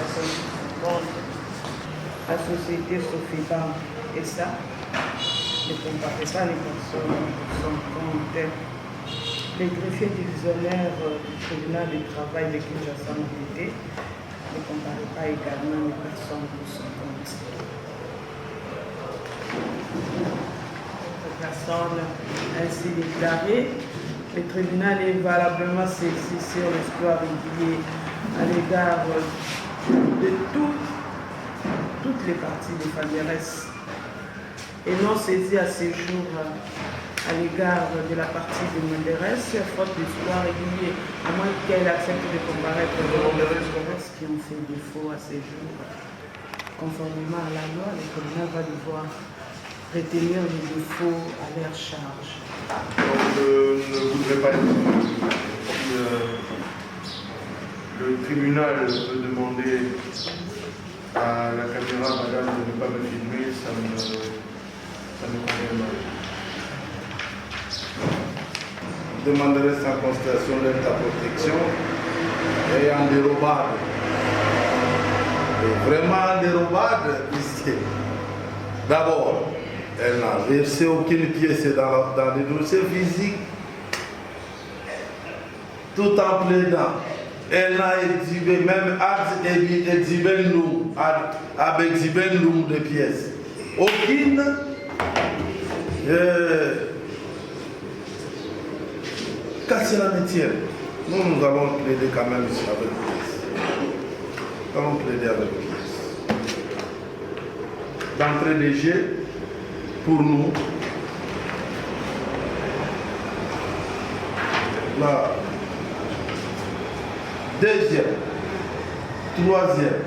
personnes qui sont contre la société Sofibank et ça. Ne comparez pas les personnes qui sont contre. Les greffiers divisionnaires du tribunal du travail de Kinshasa Mobilité ne comparez pas également les personnes qui sont contre. Cette personne ainsi déclarée, le tribunal est valablement saisi sur l'espoir régulier à l'égard de toutes les parties des Falderes et non saisi à ce jour à l'égard de la partie de Menderes, faute d'espoir régulier, à moins qu'elle accepte de comparaître les Menderes qui ont fait défaut à ces jours. Conformément à la loi, le tribunal va devoir retenir les défauts à leur charge. Donc, je ne voudrais pas être le tribunal peut demander à la caméra, madame, de ne pas me filmer, ça me convient mal. Demanderai sa constatation de ta protection et en dérobade. Et vraiment en dérobade, puisque d'abord, elle n'a versé aucune pièce dans les dossiers physiques, tout en plaidant. Elle n'a exhibé même exhibé nous de pièces. Aucune. Qu'à cela me tienne, nous allons plaider quand même ici avec pièces. Nous allons plaider avec pièces. D'entrée de jeu, pour nous, la deuxième, troisième,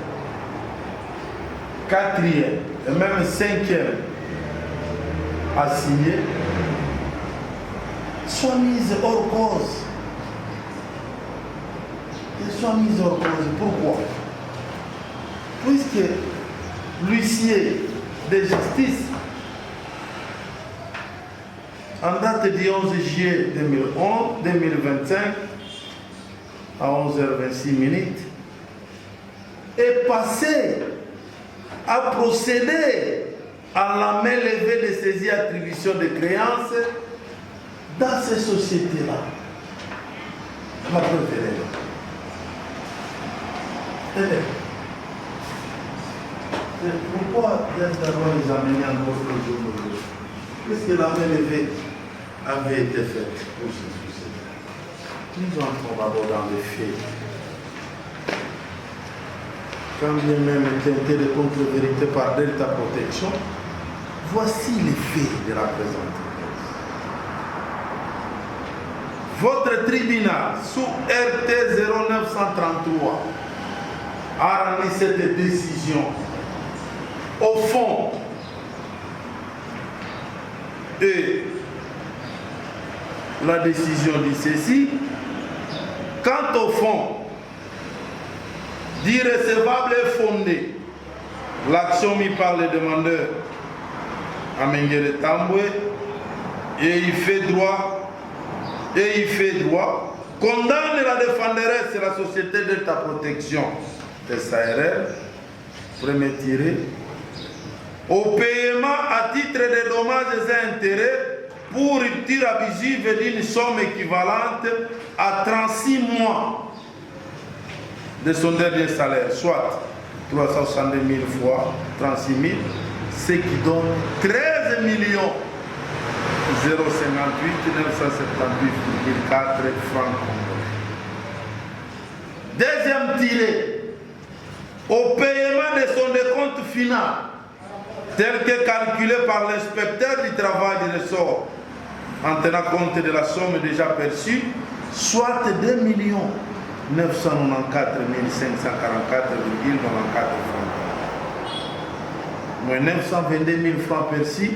quatrième et même cinquième à signer soit mise hors cause. Et soit mise hors cause. Pourquoi? Puisque l'huissier de justice, en date du 11 juillet 2025, à 11h26, est passé à procéder à la main levée de saisie attribution de créances dans ces sociétés-là. La preuve est là. Pourquoi d'abord les amener encore le jour d'aujourd'hui? Puisque la main levée avait été faite pour ces sociétés. Nous entrons d'abord dans les faits. Quand bien même teinté de contre-vérité par Delta Protection, voici les faits de la présente. Votre tribunal, sous RT 0933, a rendu cette décision au fond et la décision dit ceci: quant au fond, d'irrécevable et fondé, l'action mise par le demandeur Amengele Tambwe et il fait droit, condamne la défenderesse et la société de ta protection, SARL, premier tiré, au paiement à titre de dommages et intérêts pour rupture abusive d'une somme équivalente à 36 mois de son dernier salaire, soit 362 000 fois 36 000, ce qui donne 13 millions 058 978,4 francs congolais. Deuxième tiré, au paiement de son décompte final, tel que calculé par l'inspecteur du travail du ressort, en tenant compte de la somme déjà perçue, soit 2 994 544,94 francs. Moins 922 000 francs perçus,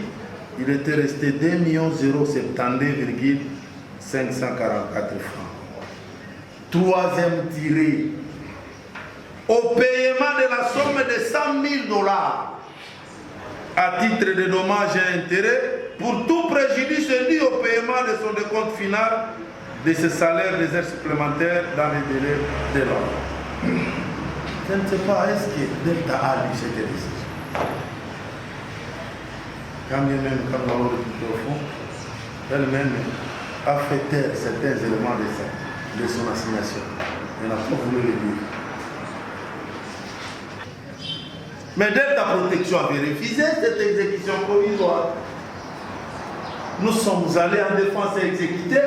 il était resté 2 072,544 francs. Troisième tiré, au paiement de la somme de 100 000 $ à titre de dommages et intérêts pour tout préjudice dû au paiement de son décompte final de ses salaires des heures supplémentaires dans les délais de l'ordre. Je ne sais pas, est-ce que Delta a lu cette décision? Quand bien même, quand on l'a dit au fond, elle-même a fait taire certains éléments de son assignation. Elle n'a pas voulu le dire. Mais Delta Protection avait refusé cette exécution provisoire. Nous sommes allés en défense et exécutés.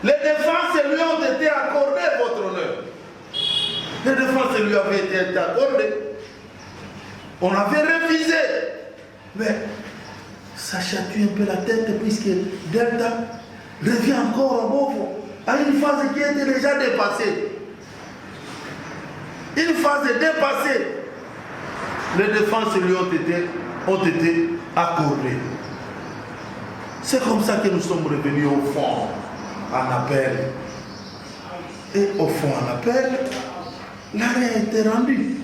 Les défenses lui ont été accordées, votre honneur. Les défenses lui avaient été accordées. On avait refusé. Mais ça chatouille un peu la tête puisque Delta revient encore à Bovo, à une phase qui était déjà dépassée. Une phase dépassée. Les défenses lui ont été accordées. C'est comme ça que nous sommes revenus au fond, en appel. Et au fond, en appel, l'arrêt a été rendu.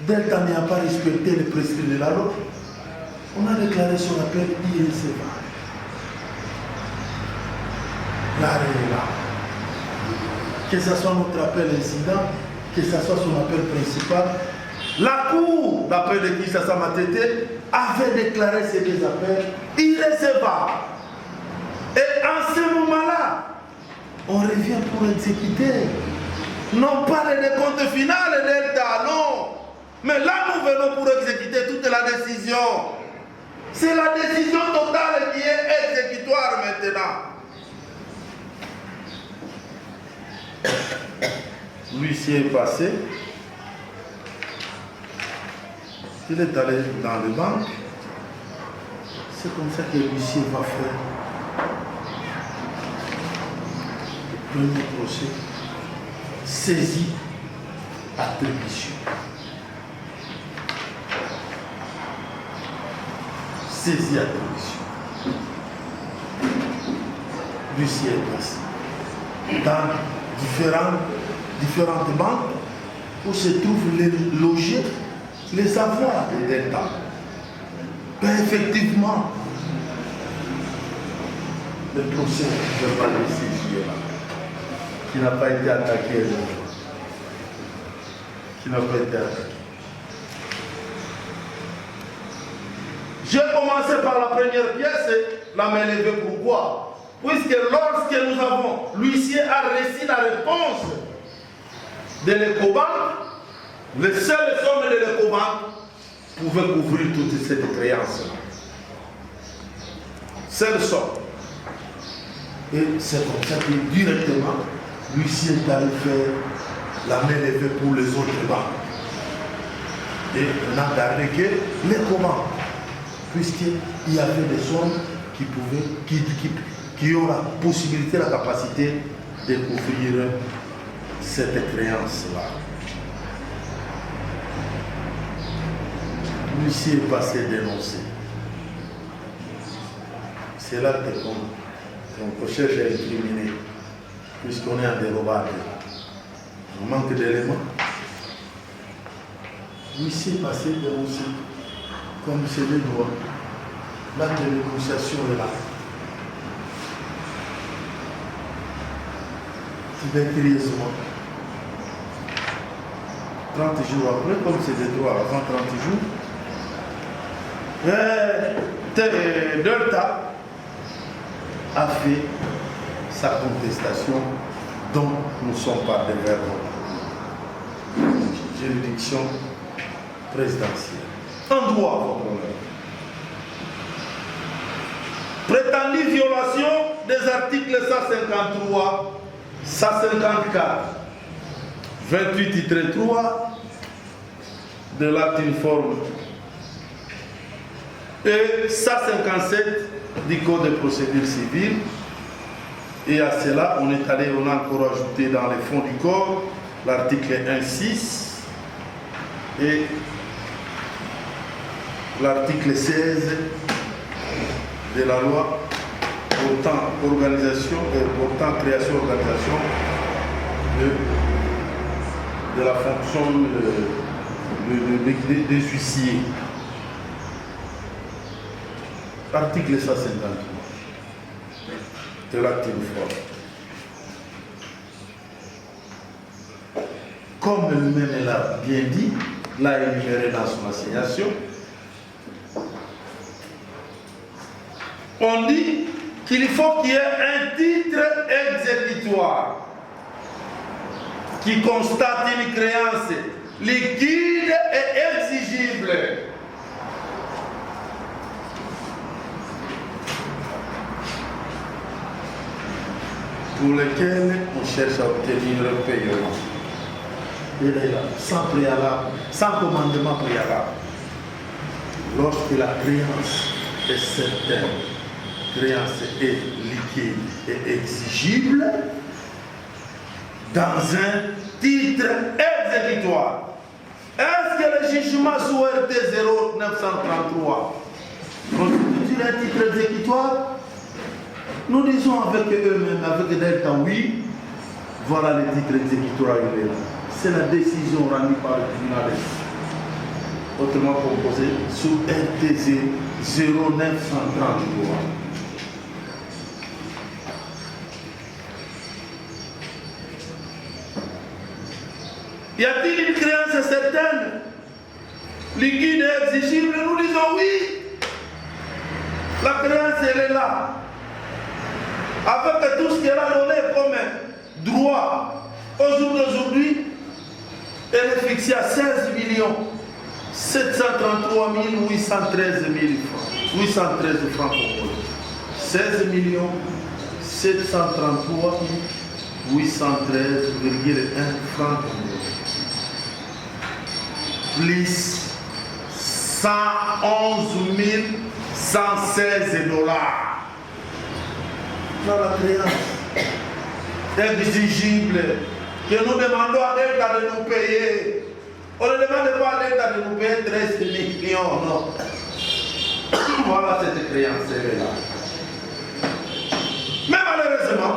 Delta n'a pas respecté les prescrits de la loi. On a déclaré son appel irrecevable. L'arrêt est là. Que ce soit notre appel incident, que ce soit son appel principal, la cour d'appel de Kinshasa Matete avait déclaré ces deux appels irrecevables. Et en ce moment-là, on revient pour exécuter. Non pas le décompte final, Delta, non. Mais là, nous venons pour exécuter toute la décision. C'est la décision totale qui est exécutoire maintenant. L'huissier est passé. Il est allé dans les banques. C'est comme ça que l'huissier va faire le premier procès. Saisie, attribution. Saisie, attribution. L'huissier est passé dans différentes banques où se trouvent les logés, les avoirs de Delta. Ben effectivement, le procès ne va pas laisser là, qui n'a pas été attaqué, J'ai commencé par la première pièce, la main levée, pourquoi? Puisque lorsque nous avons, l'huissier a reçu la réponse de l'Ecobank, les seules sommes de l'Ecobank pouvaient couvrir toute cette créance. Seule somme. Et c'est comme ça que directement, l'huissier est allé faire la main levée pour les autres banques. Et on a gardé que l'Ecobank, puisqu'il y avait des sommes qui ont la possibilité, la capacité de couvrir cette créance-là. L'huissier est passé dénoncer. C'est là que on cherche à incriminer, puisqu'on est en dérobade. On manque d'éléments. L'huissier est passé dénoncer, comme c'est le droit. L'acte de négociation est là. Curieusement, 30 jours après, comme c'est des droits avant 30 jours, Delta a fait sa contestation dont nous sommes par des verbes. Juridiction présidentielle. En droit, votre honneur. Prétendue violation des articles 153, 154, 28-3 de l'acte uniforme et 157 du Code de procédure civile. Et à cela, on est allé, on a encore ajouté dans les fonds du Code l'article 1.6 et l'article 16 de la loi portant organisation et portant création organisation de la fonction des huissiers. Article 153 de l'acte uniforme. comme lui-même l'a bien dit, l'a énuméré dans son assignation, on dit qu'il faut qu'il y ait un titre exécutoire qui constate une créance liquide et exigible. Pour lesquels on cherche à obtenir un paiement. Il est là, sans préalable, sans commandement préalable. Lorsque la créance est certaine, créance est liquide et exigible, dans un titre exécutoire. Est-ce que le jugement sous RT 0933 constitue un titre exécutoire? Nous disons avec eux-mêmes, avec Delta, oui, voilà le titre exécutoire, il est là. C'est la décision rendue par le tribunal. Autrement composé sous RT 0933. Y a-t-il une créance certaine, liquide et exigible? Nous disons oui. La créance, elle est là. Avec tout ce qu'elle a donné comme droit au jour d'aujourd'hui, elle est fixée à 16 733 813 000 francs. 813 francs congolais. 16 733 813,1 francs congolais. Plus 111 116 dollars. Dans la créance exigible que nous demandons à l'État de nous payer. On ne demande pas à l'État de nous payer 13 millions, non. Voilà cette créance-là. Mais malheureusement,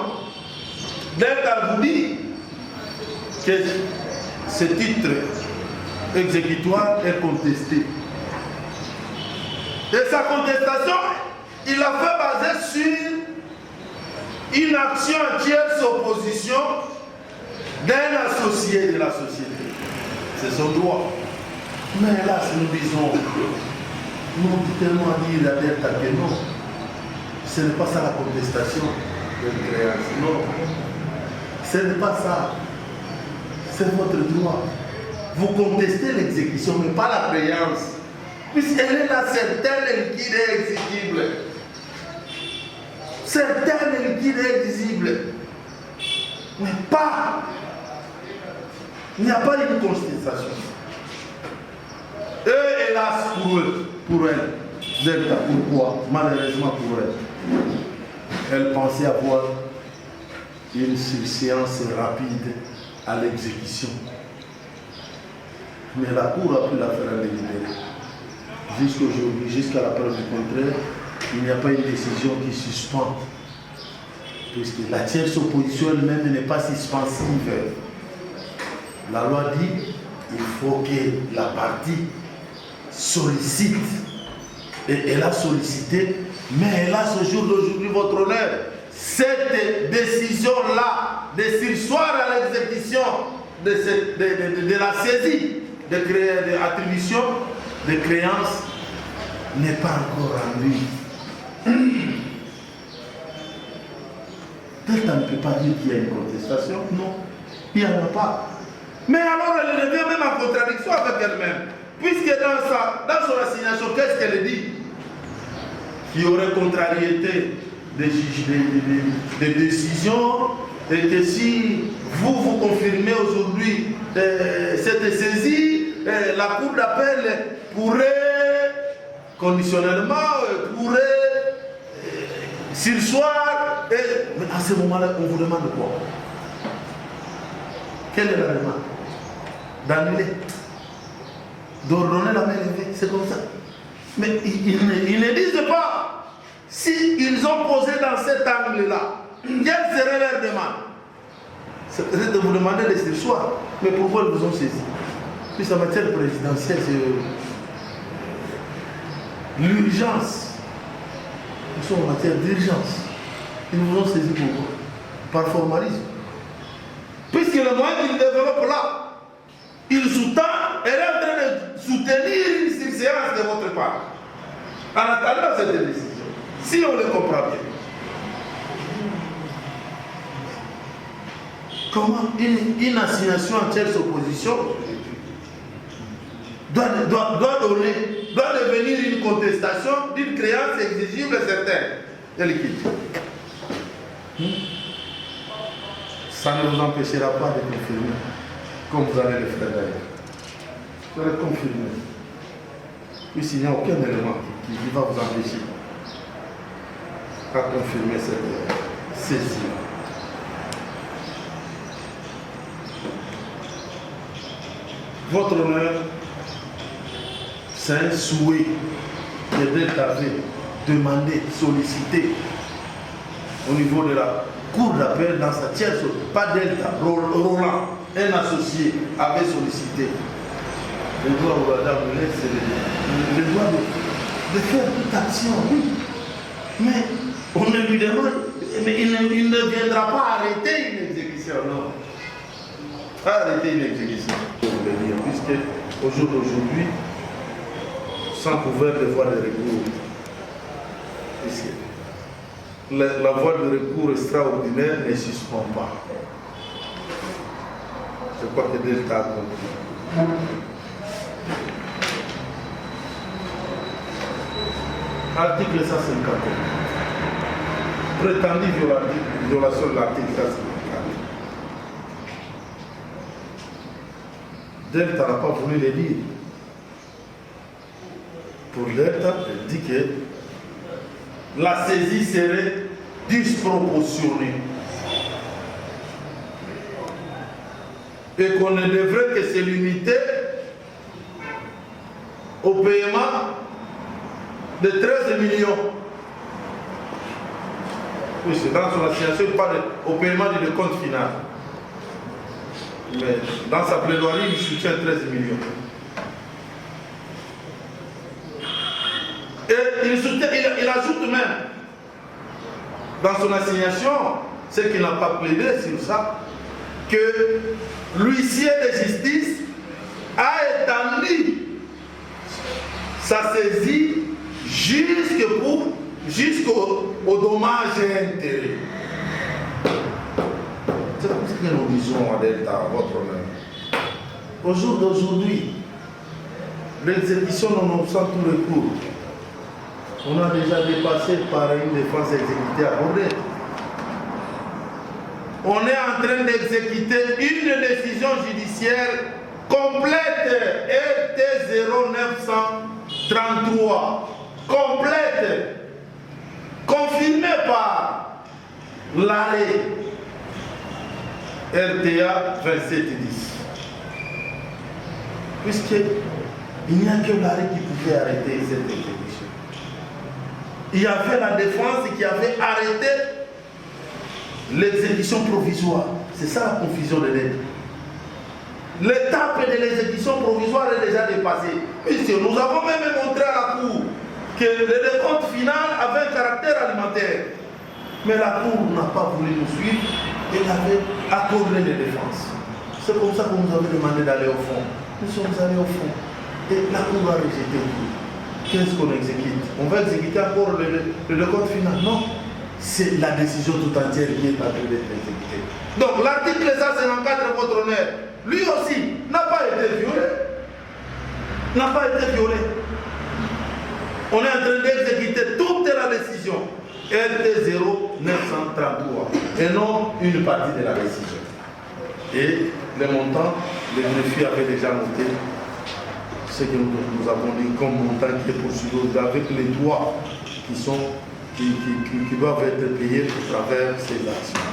l'État vous dit que ce titre exécutoire est contesté. Et sa contestation, il l'a fait baser sur une action en tierce opposition d'un associé de la société. C'est son droit. Mais là, si nous disons, nous avons tellement dit la Delta que non, ce n'est pas ça la contestation de créance. Non, ce n'est pas ça. C'est votre droit. Vous contestez l'exécution, mais pas la créance. Puisqu'elle est là, certaine, liquide et exigible. Certaines liquides exigibles, mais pas, il n'y a pas de contestation. Et hélas pour eux, pour elle, pourquoi? Malheureusement pour elle pensait avoir une surséance rapide à l'exécution. Mais la Cour a pu la faire en délibéré. Jusqu'aujourd'hui, jusqu'à la preuve du contraire, il n'y a pas une décision qui suspend. Puisque la tierce opposition elle-même n'est pas suspensive. La loi dit qu'il faut que la partie sollicite. Et elle a sollicité, mais hélas au jour d'aujourd'hui, votre honneur, cette décision-là de sursoir à l'exécution de la saisie de l'attribution de créances n'est pas encore rendue. Delta ne peut pas dire qu'il y a une contestation. Non, il n'y en a pas. Mais alors elle revient même en contradiction avec elle-même. Puisque dans son assignation, qu'est-ce qu'elle dit? Qu'il y aurait contrariété des décisions et que si vous confirmez aujourd'hui cette saisie, la Cour d'appel pourrait, conditionnellement, sursoir. Mais à ce moment-là, on vous demande quoi? Quelle est la demande? D'annuler, d'ordonner la main levée, c'est comme ça. Mais ils ne disent pas s'ils ont posé dans cet angle-là, quelle serait leur demande? C'est peut-être de vous demander de sursoir. Mais pourquoi ils vous ont saisi? Puis en matière présidentielle, c'est l'urgence. Nous sommes en matière d'urgence. Ils nous ont saisi pourquoi? Par formalisme. Puisque le moyen qu'ils développent là, il sous-tend, elle est en train de soutenir une surséance de votre part. En attendant cette décision, si on le comprend bien. Comment une assignation en tierce opposition doit devenir une contestation d'une créance exigible certaine et liquide. Ça ne vous empêchera pas de confirmer, comme vous allez le faire d'ailleurs. Vous allez confirmer. Puisqu'il n'y a aucun élément qui va vous empêcher à confirmer cette saisie. Votre honneur, c'est un souhait que Delta avait demandé, sollicité au niveau de la cour d'appel dans sa tierce, pas Delta, Roland, un associé, avait sollicité le droit au d'amener, c'est le droit de faire toute action, oui. Mais on ne lui demande, mais il ne viendra pas arrêter une exécution, non. Arrêter une exécution, puisque au jour d'aujourd'hui, sans couvert de voie de recours, puisque la voie de recours extraordinaire ne suspend pas. Je crois que Delta a compris. Article 154. Prétendue violation de l'article 154. Delta n'a pas voulu le dire. Pour Delta, elle dit que la saisie serait disproportionnée et qu'on ne devrait que se limiter au paiement de 13 millions. Oui, c'est dans son assignation, il parle au paiement du décompte final. Mais dans sa plaidoirie, il soutient 13 millions. Et il ajoute même, dans son assignation, ce qu'il n'a pas plaidé sur ça, que l'huissier de justice a étendu sa saisie jusqu'au dommage et intérêt. C'est comme ce que nous disons à Delta, à votre honneur. Au jour d'aujourd'hui, l'exécution nonobstant tout le cours, on a déjà dépassé par une défense exécutée abordée. On est en train d'exécuter une décision judiciaire complète, RT 0933, complète, confirmée par l'arrêt RTA 2710. Puisqu'il n'y a que l'arrêt qui pouvait arrêter cette exécution. Il y avait la défense qui avait arrêté l'exécution provisoire. C'est ça la confusion de l'aide. L'étape de l'exécution provisoire est déjà dépassée. Puisque nous avons même montré à la Cour que le décompte final avait un caractère alimentaire. Mais la Cour n'a pas voulu nous suivre et avait accordé les défenses. C'est comme ça qu'on nous avait demandé d'aller au fond. Nous sommes allés au fond. Et la Cour a rejeté tout. Qu'est-ce qu'on exécute? On va exécuter encore le décompte final? Non. C'est la décision tout entière qui est en train d'être exécutée. Donc l'article 154 de votre honneur, lui aussi, n'a pas été violé. N'a pas été violé. On est en train d'exécuter toute la décision. RT 0933 et non une partie de la décision. Et les montants, les greffiers avaient déjà noté ce que nous avons dit comme montant qui est poursuivi avec les droits qui doivent être payés à travers ces actions.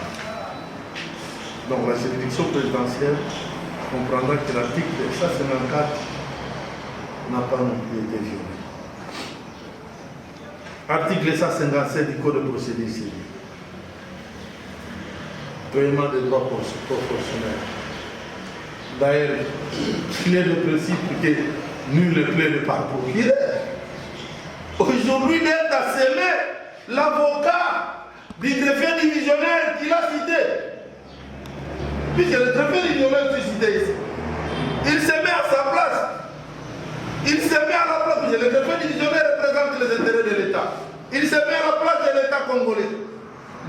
Donc la juridiction présidentielle comprendra que l'article 154 n'a pas non plus été violé. Article 157 du Code de procédure civile. Paiement des droits proportionnels. D'ailleurs, il est le principe que nul ne plaide par procureur. Aujourd'hui, d'être à s'aimer l'avocat du greffier divisionnaire qu'il a cité. Puisque le greffier divisionnaire est cité ici. Il s'est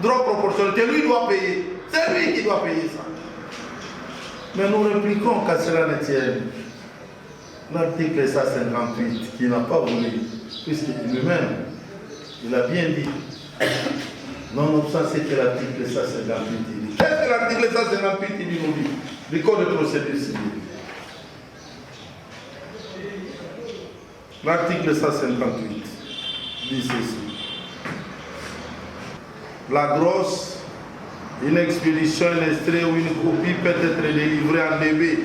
droit proportionnel, que lui doit payer. C'est lui qui doit payer ça. Mais nous répliquons qu'à cela ne tienne. L'article 158 qui n'a pas voulu, puisque lui-même, il a bien dit. Nonobstant ce que l'article 158 dit. Qu'est-ce que l'article 158 dit nous dit? Du code de procédure civile. L'article 158 dit ceci. La grosse, une expédition, un extrait ou une copie peut être délivrée en DB.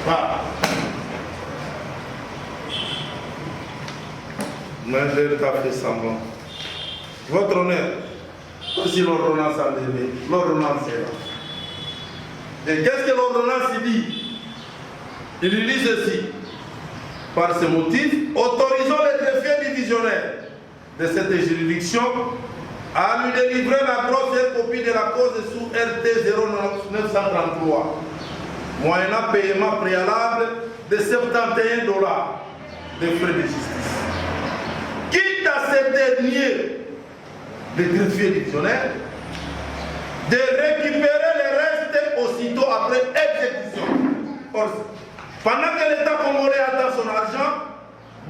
Voilà. Mais l'État fait semblant. Votre honneur, aussi l'ordonnance en DB, l'ordonnance est là. Et qu'est-ce que l'ordonnance dit? Il dit ceci. Par ce motif, autorisons les greffiers divisionnaires de cette juridiction à lui délivrer la grosse copie de la cause sous RT 0933, moyennant paiement préalable de $71 de frais de justice. Quitte à ce dernier, le greffier divisionnaire, de récupérer les restes aussitôt après exécution. Or, pendant que l'État congolais attend son argent,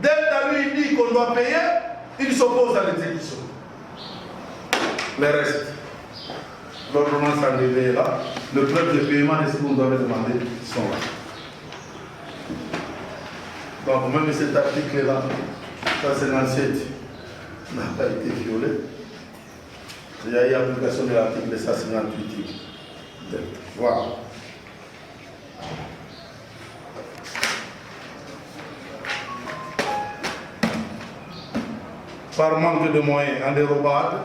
dès que lui dit qu'on doit payer, il s'oppose à l'exécution. Les restes. L'ordonnance enlevée est là. Le preuve de paiement de ce qu'on doit demander sont là. Donc même cet article-là, 157, n'a pas été violé. Il y a eu application de l'article 158. Voilà. Par manque de moyens en dérobade,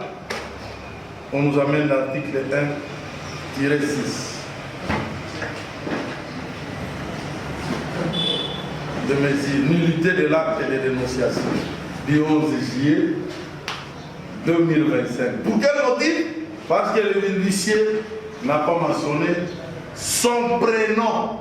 on nous amène l'article 1-6 de mesures, nullité de l'acte de dénonciation du 11 juillet 2025. Pour quel motif? Parce que le huissier n'a pas mentionné son prénom.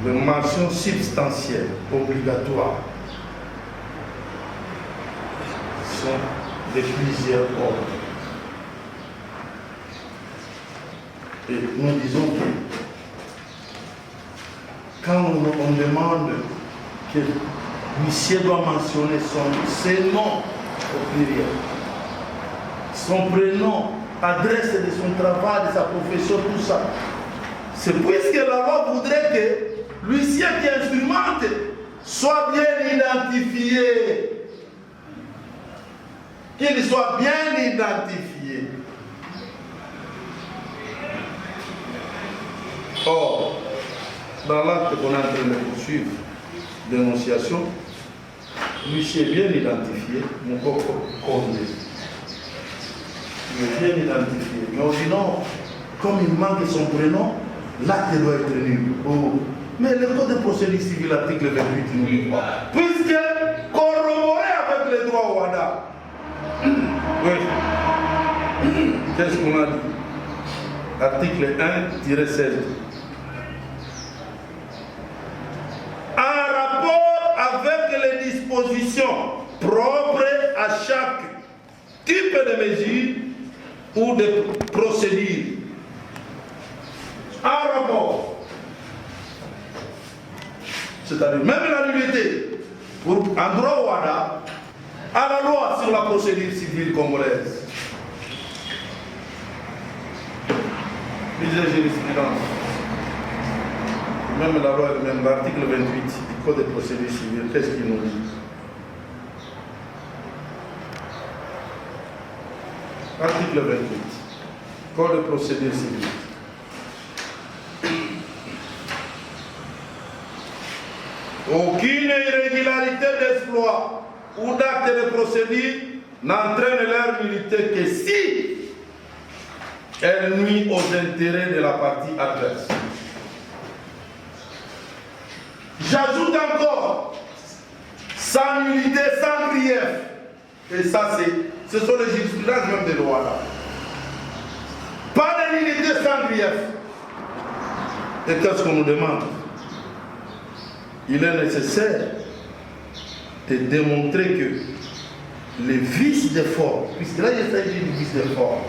Les mentions substantielles obligatoires sont de plusieurs ordres. Et nous disons que quand on demande que l'huissier doit mentionner ses noms au pluriel, son prénom, adresse de son travail, de sa profession, tout ça, c'est puisque la loi voudrait que l'huissier qui instrumente soit bien identifié. Qu'il soit bien identifié. Or, dans l'acte qu'on est en train de poursuivre, dénonciation, l'huissier bien identifié, mon coco condé. Il est bien identifié. Mais on dit non, comme il manque son prénom, l'acte doit être nul. Oh. Mais le code de procédure civile, l'article 28, nous dit quoi? Puisque corroboré avec les droits au WADA. Oui. Qu'est-ce qu'on a dit? Article 1-16. En rapport avec les dispositions propres à chaque type de mesure ou de procédure. En rapport. C'est-à-dire même la nullité en droit au WADA à la loi sur la procédure civile congolaise. Lisez jurisprudence. Même la loi, même l'article 28 du Code de procédure civile, qu'est-ce qu'il nous dit? Article 28, Code de procédure civile. Aucune irrégularité d'exploit ou d'acte de procédure n'entraîne leur nullité que si elle nuit aux intérêts de la partie adverse. J'ajoute encore, sans nullité, sans grief. Et ça, ce sont les jurisprudences même des lois là. Pas de nullité sans grief. Et qu'est-ce qu'on nous demande? il est nécessaire de démontrer que les vices de forme, puisque là il s'agit du vice de forme,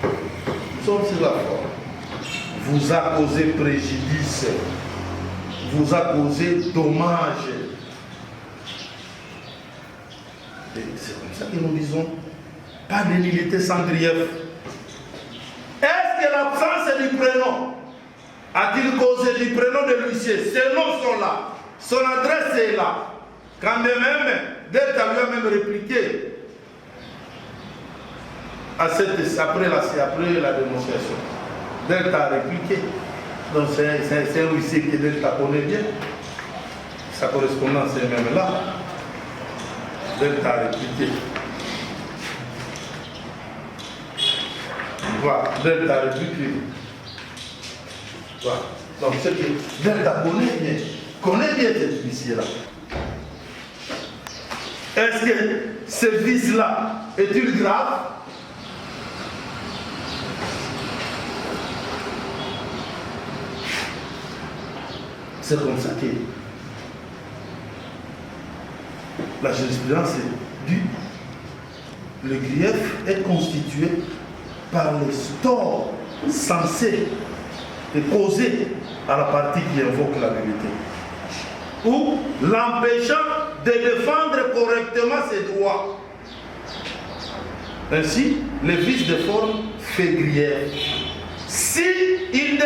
nous sommes sur la forme, vous a causé préjudice, vous a causé dommage. Et c'est comme ça que nous disons, pas de nullité sans grief. Est-ce que l'absence du prénom a-t-il causé du prénom de l'huissier? Ses noms sont là, son adresse est là. Quand même, Delta lui a même répliqué après la dénonciation. Delta a répliqué. Donc c'est un huissier que Delta connaît bien. Sa correspondance est même là. Delta a répliqué. Voilà, Delta a répliqué. Voilà. Donc c'est que Delta connaît bien cet huissier-là. Est-ce que ce vice-là est-il grave? C'est comme ça que la jurisprudence dit le grief est constitué par les torts censés et causés à la partie qui invoque la vérité ou l'empêchant de défendre correctement ses droits. Ainsi, le vice de forme fait grief. Si il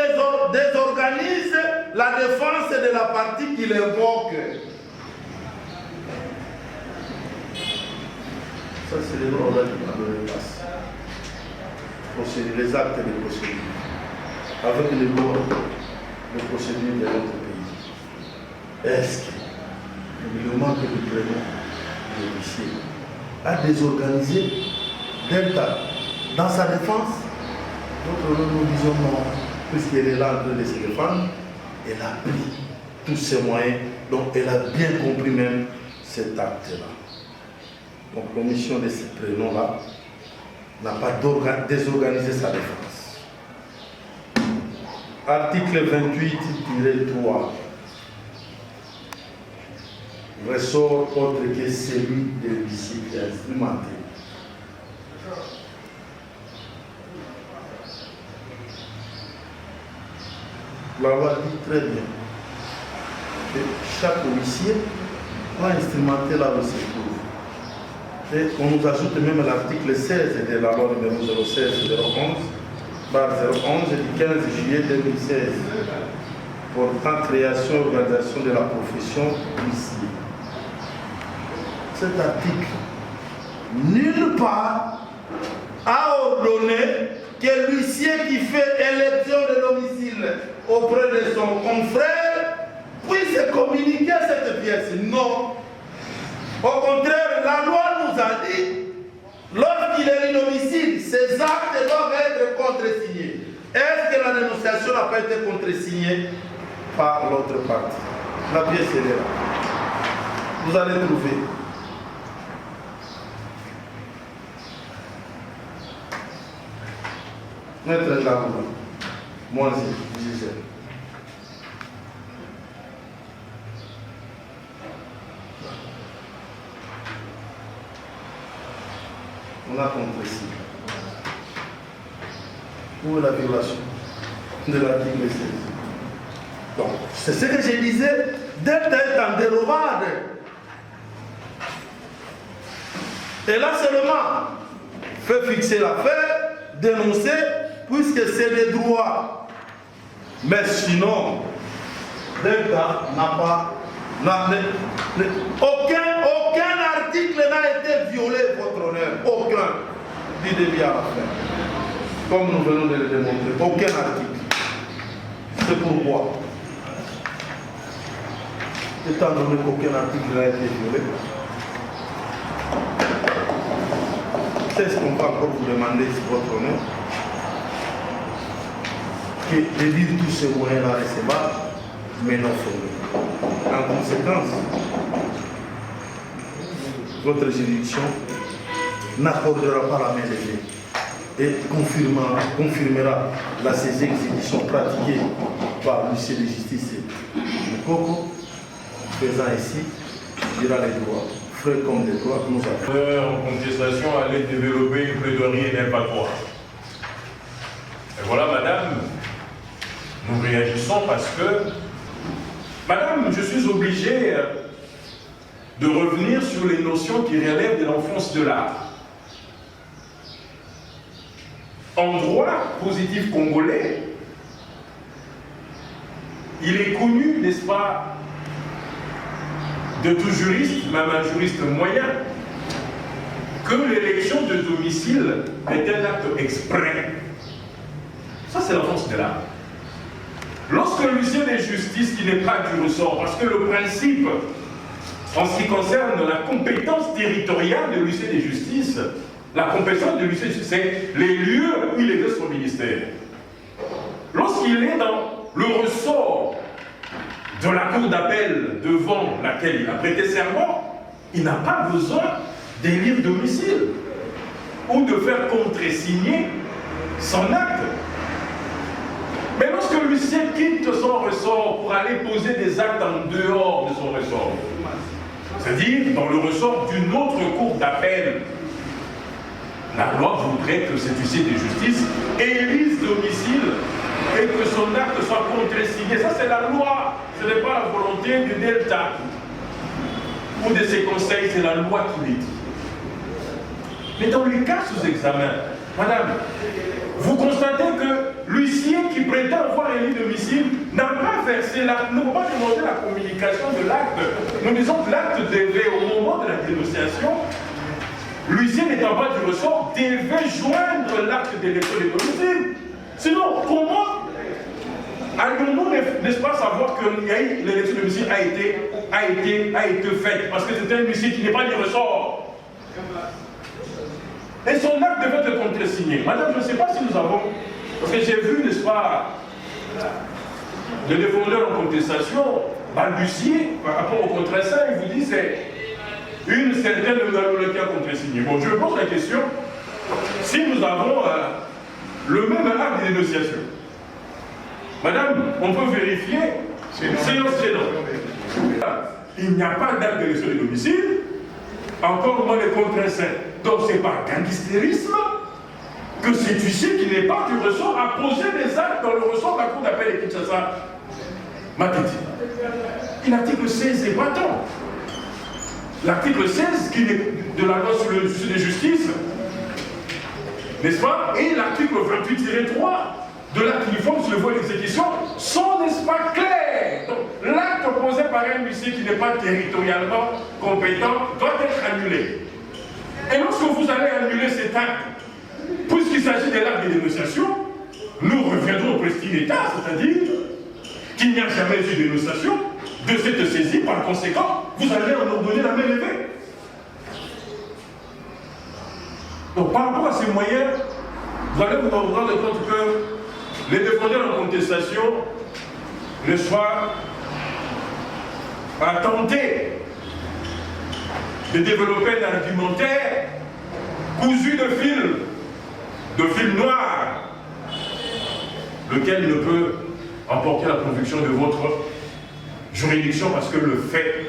désorganise la défense de la partie qu'il invoque, ça c'est le droit qui de passe. Les actes de procédure, avec les lois de procédure de notre pays. Est-ce que le manque de prénom de l'huissier a désorganisé Delta dans sa défense? Nous disons non, puisqu'elle est là en train de se défendre, elle a pris tous ses moyens, donc elle a bien compris même cet acte-là. Donc l'omission de ces prénoms-là n'a pas désorganisé sa défense. Article 28-3. Ressort autre que celui de l'huissier instrumenté. La loi dit très bien que chaque huissier doit instrumenter là où il se trouve. Et on nous ajoute même l'article 16 de la loi numéro 016-011 du 15 juillet 2016 portant création et organisation de la profession d'huissier. Cet article, nulle part, a ordonné que l'huissier qui fait élection de domicile auprès de son confrère puisse communiquer cette pièce. Non. Au contraire, la loi nous a dit, lorsqu'il est domicile, ces actes doivent être contresignés. Est-ce que la dénonciation n'a pas été contresignée par l'autre partie? La pièce est là. Vous allez trouver. Maître là, moi, je disais. On a contresigné. Où est la violation de l'article 16? Donc, c'est ce que je disais, d'être en dérobade. Et là seulement, fait fixer l'affaire, dénoncer, puisque c'est des droits. Mais sinon, Delta n'a pas. Aucun article n'a été violé, votre honneur. Aucun. Dit de bien à la fin. Comme nous venons de le démontrer. Aucun article. C'est pourquoi. Étant donné qu'aucun article n'a été violé, c'est ce qu'on va encore vous demander, votre honneur, que de dire tous ces moyens-là et ces barres, mais non fondés. En conséquence, votre juridiction n'accordera pas la main levée et confirmera la saisie exécution pratiquée par l'huissier de justice de Coco présents ici, dira les droits, frais comme des droits que nous avons. En contestation allait développer une plaidoirie infatoire. Et voilà, madame, nous réagissons parce que, madame, je suis obligé de revenir sur les notions qui relèvent de l'enfance de l'art. En droit positif congolais, il est connu, n'est-ce pas, de tout juriste, même un juriste moyen, que l'élection de domicile est un acte exprès. Ça, c'est l'enfance de l'art. Lorsque l'huissier de justice, qui n'est pas du ressort, parce que le principe, en ce qui concerne la compétence territoriale de l'huissier de justice, la compétence de l'huissier de justice, c'est les lieux où il exerce son ministère. Lorsqu'il est dans le ressort de la cour d'appel devant laquelle il a prêté serment, il n'a pas besoin d'élire domicile ou de faire contresigner son acte. Mais lorsque l'huissier quitte son ressort pour aller poser des actes en dehors de son ressort, c'est-à-dire dans le ressort d'une autre cour d'appel, la loi voudrait que cet huissier de justice élise domicile et que son acte soit contresigné. Ça, c'est la loi. Ce n'est pas la volonté du Delta ou de ses conseils, c'est la loi qui le dit. Mais dans les cas sous examen, madame, vous constatez que l'huissier qui prétend avoir élu domicile n'a pas versé l'acte, ne peut pas demander la communication de l'acte. Nous disons que l'acte devait, au moment de la dénonciation, l'huissier n'étant pas du ressort, devait joindre l'acte d'élection de domicile. Sinon, comment allons-nous, n'est-ce pas, savoir que l'élection de domicile a été faite? Parce que c'est un huissier qui n'est pas du ressort. Et son acte devait être contresigné. Madame, je ne sais pas si nous avons... Parce que j'ai vu, n'est-ce pas, le défendeur en contestation balbutier par rapport au contreseing, il vous dit c'est une certaine localité à contresigner. Bon, je me pose la question, si nous avons le même acte de dénonciation, madame, on peut vérifier, séance gênante. Il n'y a pas d'acte d'élection de domicile, encore moins les contreseing. Donc c'est par gangstérisme que cet huissier qui n'est pas du ressort a posé des actes dans le ressort de la cour d'appel de Kinshasa. Matiti. Et l'article 16 est battant. L'article 16 qui est de la loi sur le justice de justice, n'est-ce pas, et l'article 28-3 de l'acte uniforme sur le voie d'exécution sont, n'est-ce pas, clairs. Donc l'acte posé par un huissier qui n'est pas territorialement compétent doit être annulé. Et lorsque vous allez annuler cet acte, puisqu'il s'agit de l'acte de dénonciation, nous reviendrons au prestige d'État, c'est-à-dire qu'il n'y a jamais eu de dénonciation de cette saisie, par conséquent, vous allez en ordonner la main levée. Donc par rapport à ces moyens, vous allez vous rendre compte que les défendeurs en contestation ne soient pas tentés de développer un argumentaire cousu de fil noir, lequel ne peut emporter la conviction de votre juridiction parce que le fait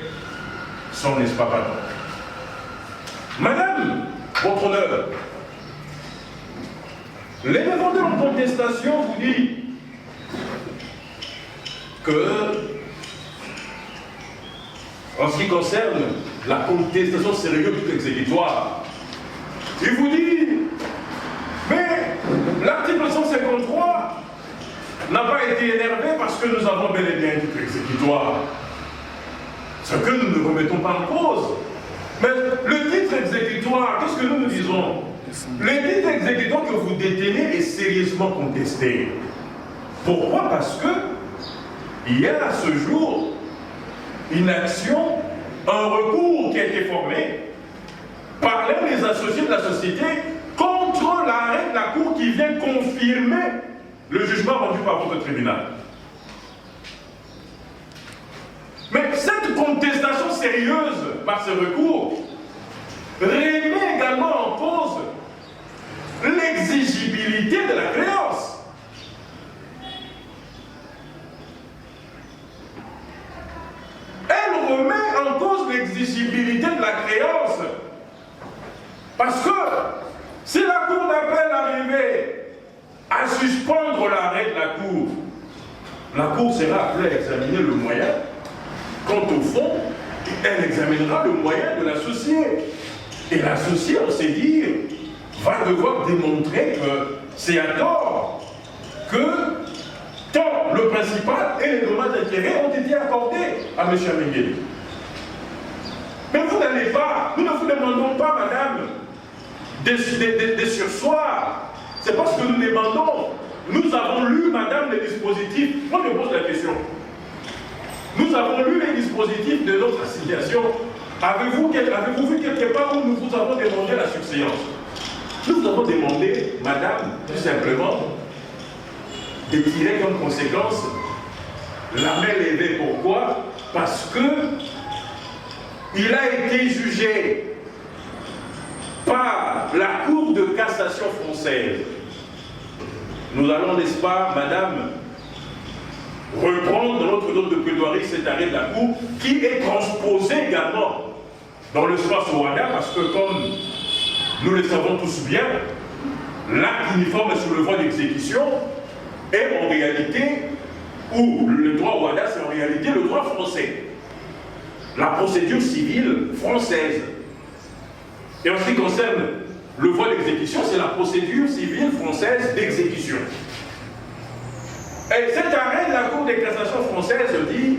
sont, n'est-ce pas, patents. Madame, votre honneur, les défendeurs en contestation vous disent que, en ce qui concerne la contestation sérieuse du exécutoire, il vous dit, mais l'article 153 n'a pas été énervé parce que nous avons bel et bien un titre exécutoire. Ce que nous ne remettons pas en cause. Mais le titre exécutoire, qu'est-ce que nous disons? Le titre exécutoire que vous détenez est sérieusement contesté. Pourquoi? Parce que il y a à ce jour une action, un recours qui a été formé par l'un des associés de la société contre l'arrêt de la Cour qui vient confirmer le jugement rendu par votre tribunal. Mais cette contestation sérieuse par ce recours remet également en cause l'exigibilité de la créance. Elle remet Parce que si la Cour d'appel arrivait à suspendre l'arrêt de la Cour sera appelée à examiner le moyen. Quant au fond, elle examinera le moyen de l'associé. Et l'associé, on sait dire, va devoir démontrer que c'est à tort que tant le principal et les dommages d'intérêt ont été accordés à M. Amengeli. Mais vous n'allez pas, nous ne vous demandons pas, madame, des sursoirs. C'est parce que nous demandons. Nous avons lu, madame, les dispositifs. Moi, je pose la question. Nous avons lu les dispositifs de notre assignation. Avez-vous vu quelque part où nous vous avons demandé la subséance? Nous vous avons demandé, madame, tout simplement, de tirer comme conséquence la main levée. Pourquoi? Parce que il a été jugé par la Cour de cassation française. Nous allons, n'est-ce pas, madame, reprendre dans notre note de plaidoirie cet arrêt de la Cour qui est transposé également dans le espace Rwanda parce que, comme nous le savons tous bien, l'acte uniforme sur le voie d'exécution est en réalité, ou le droit Rwanda, c'est en réalité le droit français. La procédure civile française. Et en ce qui concerne le voie d'exécution, c'est la procédure civile française d'exécution. Et cet arrêt de la Cour de cassation française dit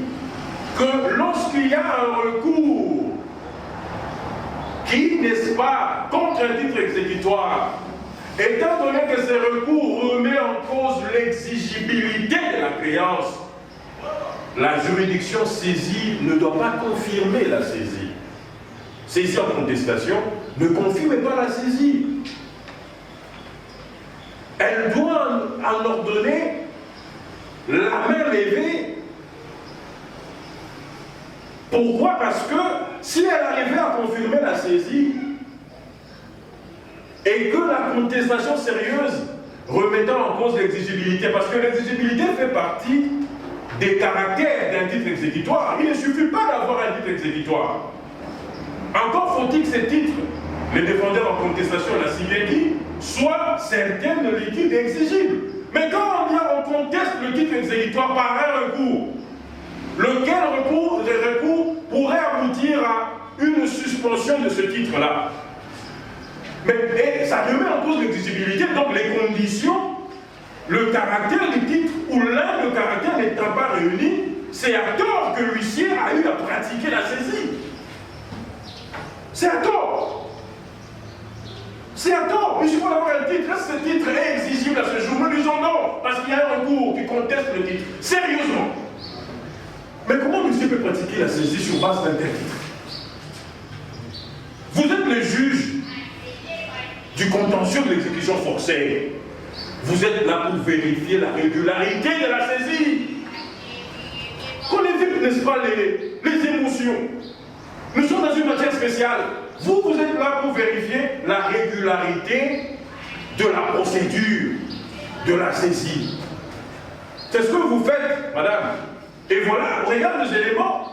que lorsqu'il y a un recours qui, n'est-ce pas, contre un titre exécutoire, étant donné que ce recours remet en cause l'exigibilité de la créance, la juridiction saisie ne doit pas confirmer la saisie. Saisie en contestation ne confirme pas la saisie. Elle doit en ordonner la main levée. Pourquoi? Parce que si elle arrivait à confirmer la saisie et que la contestation sérieuse remettant en cause l'exigibilité, parce que l'exigibilité fait partie des caractères d'un titre exécutoire. Il ne suffit pas d'avoir un titre exécutoire. Encore faut-il que ces titres, les défendeurs en contestation l'a si bien dit, soient certains de liquide exigibles. Mais quand on conteste le titre exécutoire par un recours, lequel recours pourrait aboutir à une suspension de ce titre-là. Mais ça remet en cause l'exigibilité, donc les conditions, le caractère du titre ou l'un de caractère n'étant pas réuni, c'est à tort que l'huissier a eu à pratiquer la saisie. C'est à tort. C'est à tort. Mais il faut avoir un titre. Est-ce que ce titre est exigible à ce jour? Nous disons non, parce qu'il y a un recours qui conteste le titre. Sérieusement. Mais comment l'huissier peut pratiquer la saisie sur base d'un tel titre? Vous êtes le juge du contentieux de l'exécution forcée. Vous êtes là pour vérifier la régularité de la saisie. Qu'on évite, n'est-ce pas, les émotions. Nous sommes dans une matière spéciale. Vous êtes là pour vérifier la régularité de la procédure, de la saisie. C'est ce que vous faites, madame. Et voilà, on regarde les éléments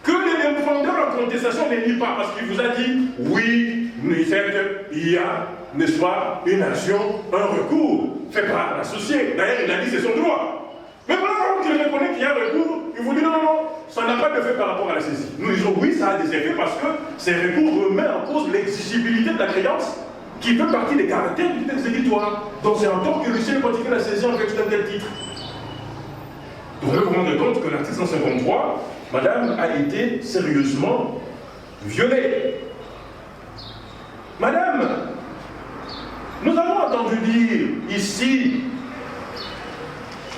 que les défendeurs en contestation ne nient pas, parce qu'il vous a dit, oui, il y a, n'est-ce pas, une action, un recours fait par l'associé. D'ailleurs, il a dit c'est son droit. Mais voilà, quand il reconnaît qu'il y a un recours, il vous dit non, non, non, ça n'a pas d'effet par rapport à la saisie. Nous disons oui, ça a des effets parce que ces recours remettent en cause l'exigibilité de la créance qui fait partie des caractères du titre exécutoire. Donc c'est en tort que l'huissier pratique la saisie en vertu d'un tel titre. Vous devez vous rendre compte que l'article 153, madame, a été sérieusement violée. Madame, nous avons entendu dire ici,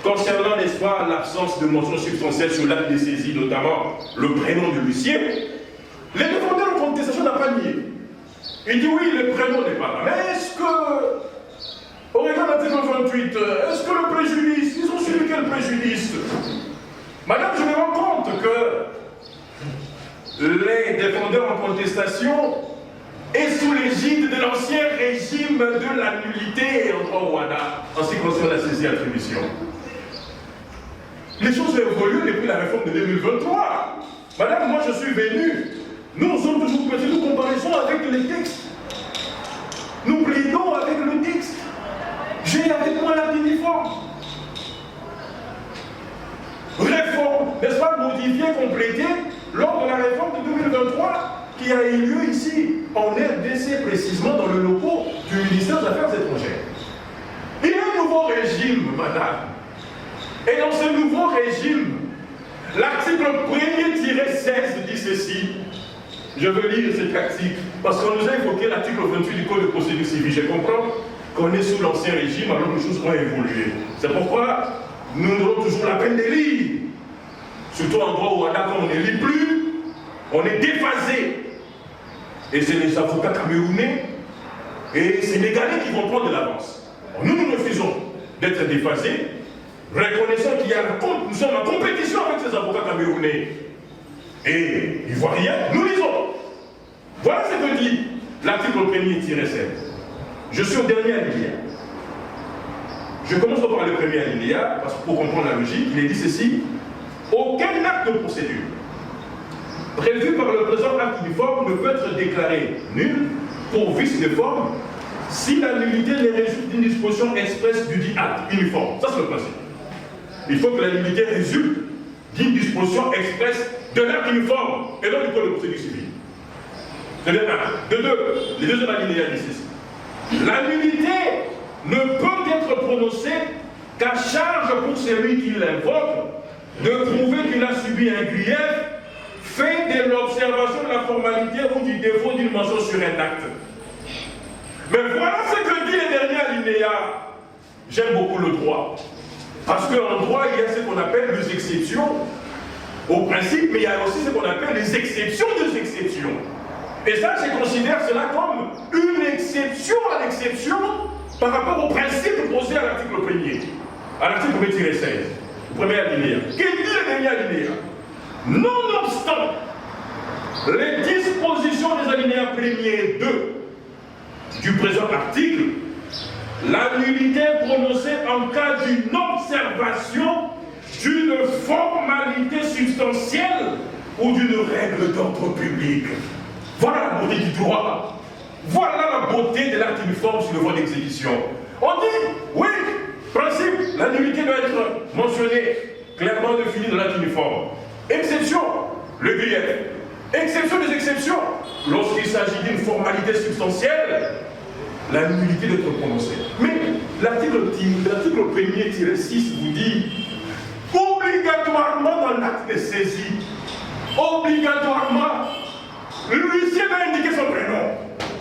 concernant, n'est-ce pas, l'absence de mention substantielle sur l'acte de saisie, notamment le prénom de l'huissier, les défendeurs en contestation n'ont pas nié. Il dit oui, le prénom n'est pas là. Mais est-ce que, au regard de l'article 28, est-ce que le préjudice, ils ont suivi quel préjudice? Madame, je me rends compte que les défendeurs en contestation est sous l'égide de l'ancien régime de la nullité en droit Rwanda en ce qui concerne la saisie-attribution. Les choses ont évolué depuis la réforme de 2023. Madame, moi je suis venu. Nous sommes toujours petits, nous comparaisons avec les textes. modifié, complété lors de la réforme de 2023 qui a eu lieu ici, en RDC, précisément dans le locaux du ministère des Affaires étrangères. Il y a un nouveau régime, madame. Et dans ce nouveau régime, l'article 1er-16 dit ceci. Je veux lire cet article, parce qu'on nous a évoqué l'article 28 du Code de procédure civile. Je comprends qu'on est sous l'ancien régime, alors que les choses ont évolué. C'est pourquoi nous avons toujours la peine de lire. Surtout en droit où on ne lit plus, on est déphasé. Et c'est les avocats camerounais et sénégalais qui vont prendre de l'avance. Nous refusons d'être déphasés, reconnaissant qu'il y a nous sommes en compétition avec ces avocats camerounais et ivoiriens. Nous lisons. Voilà ce que dit l'article 1er-7. Je suis au dernier alinéa. Je commence par le premier alinéa, parce que pour comprendre la logique, il est dit ceci. Aucun acte de procédure prévu par le présent acte uniforme ne peut être déclaré nul pour vice de forme si la nullité ne résulte d'une disposition expresse du dit acte uniforme. Ça, c'est le principe. Il faut que la nullité résulte d'une disposition expresse de l'acte uniforme et non du code de procédure civile. C'est de un. De deux, les deuxième alinéa dit ceci. La nullité ne peut être prononcée qu'à charge pour celui qui l'invoque de prouver qu'il a subi un grief fait de l'observation de la formalité ou du défaut d'une mention sur un acte. Mais voilà ce que dit le dernier alinéa. J'aime beaucoup le droit. Parce qu'en droit, il y a ce qu'on appelle les exceptions au principe, mais il y a aussi ce qu'on appelle les exceptions des exceptions. Et ça, je considère cela comme une exception à l'exception par rapport au principe posé à l'article 1er. À l'article 1er-16. Le premier alinéa. Qu'est-ce que dit le dernier alinéa? Nonobstant les dispositions des alinéas 1er et 2 du présent article, la nullité est prononcée en cas d'une observation d'une formalité substantielle ou d'une règle d'ordre public. Voilà la beauté du droit. Voilà la beauté de l'acte uniforme sur le voie d'exécution. On dit, oui, principe, la nullité doit être mentionnée, clairement définie dans l'acte uniforme. Exception, le grief. Exception des exceptions, lorsqu'il s'agit d'une formalité substantielle, la nullité doit être prononcée. Mais l'article 1er-6 vous dit, obligatoirement dans l'acte de saisie, obligatoirement, l'huissier va indiquer son prénom.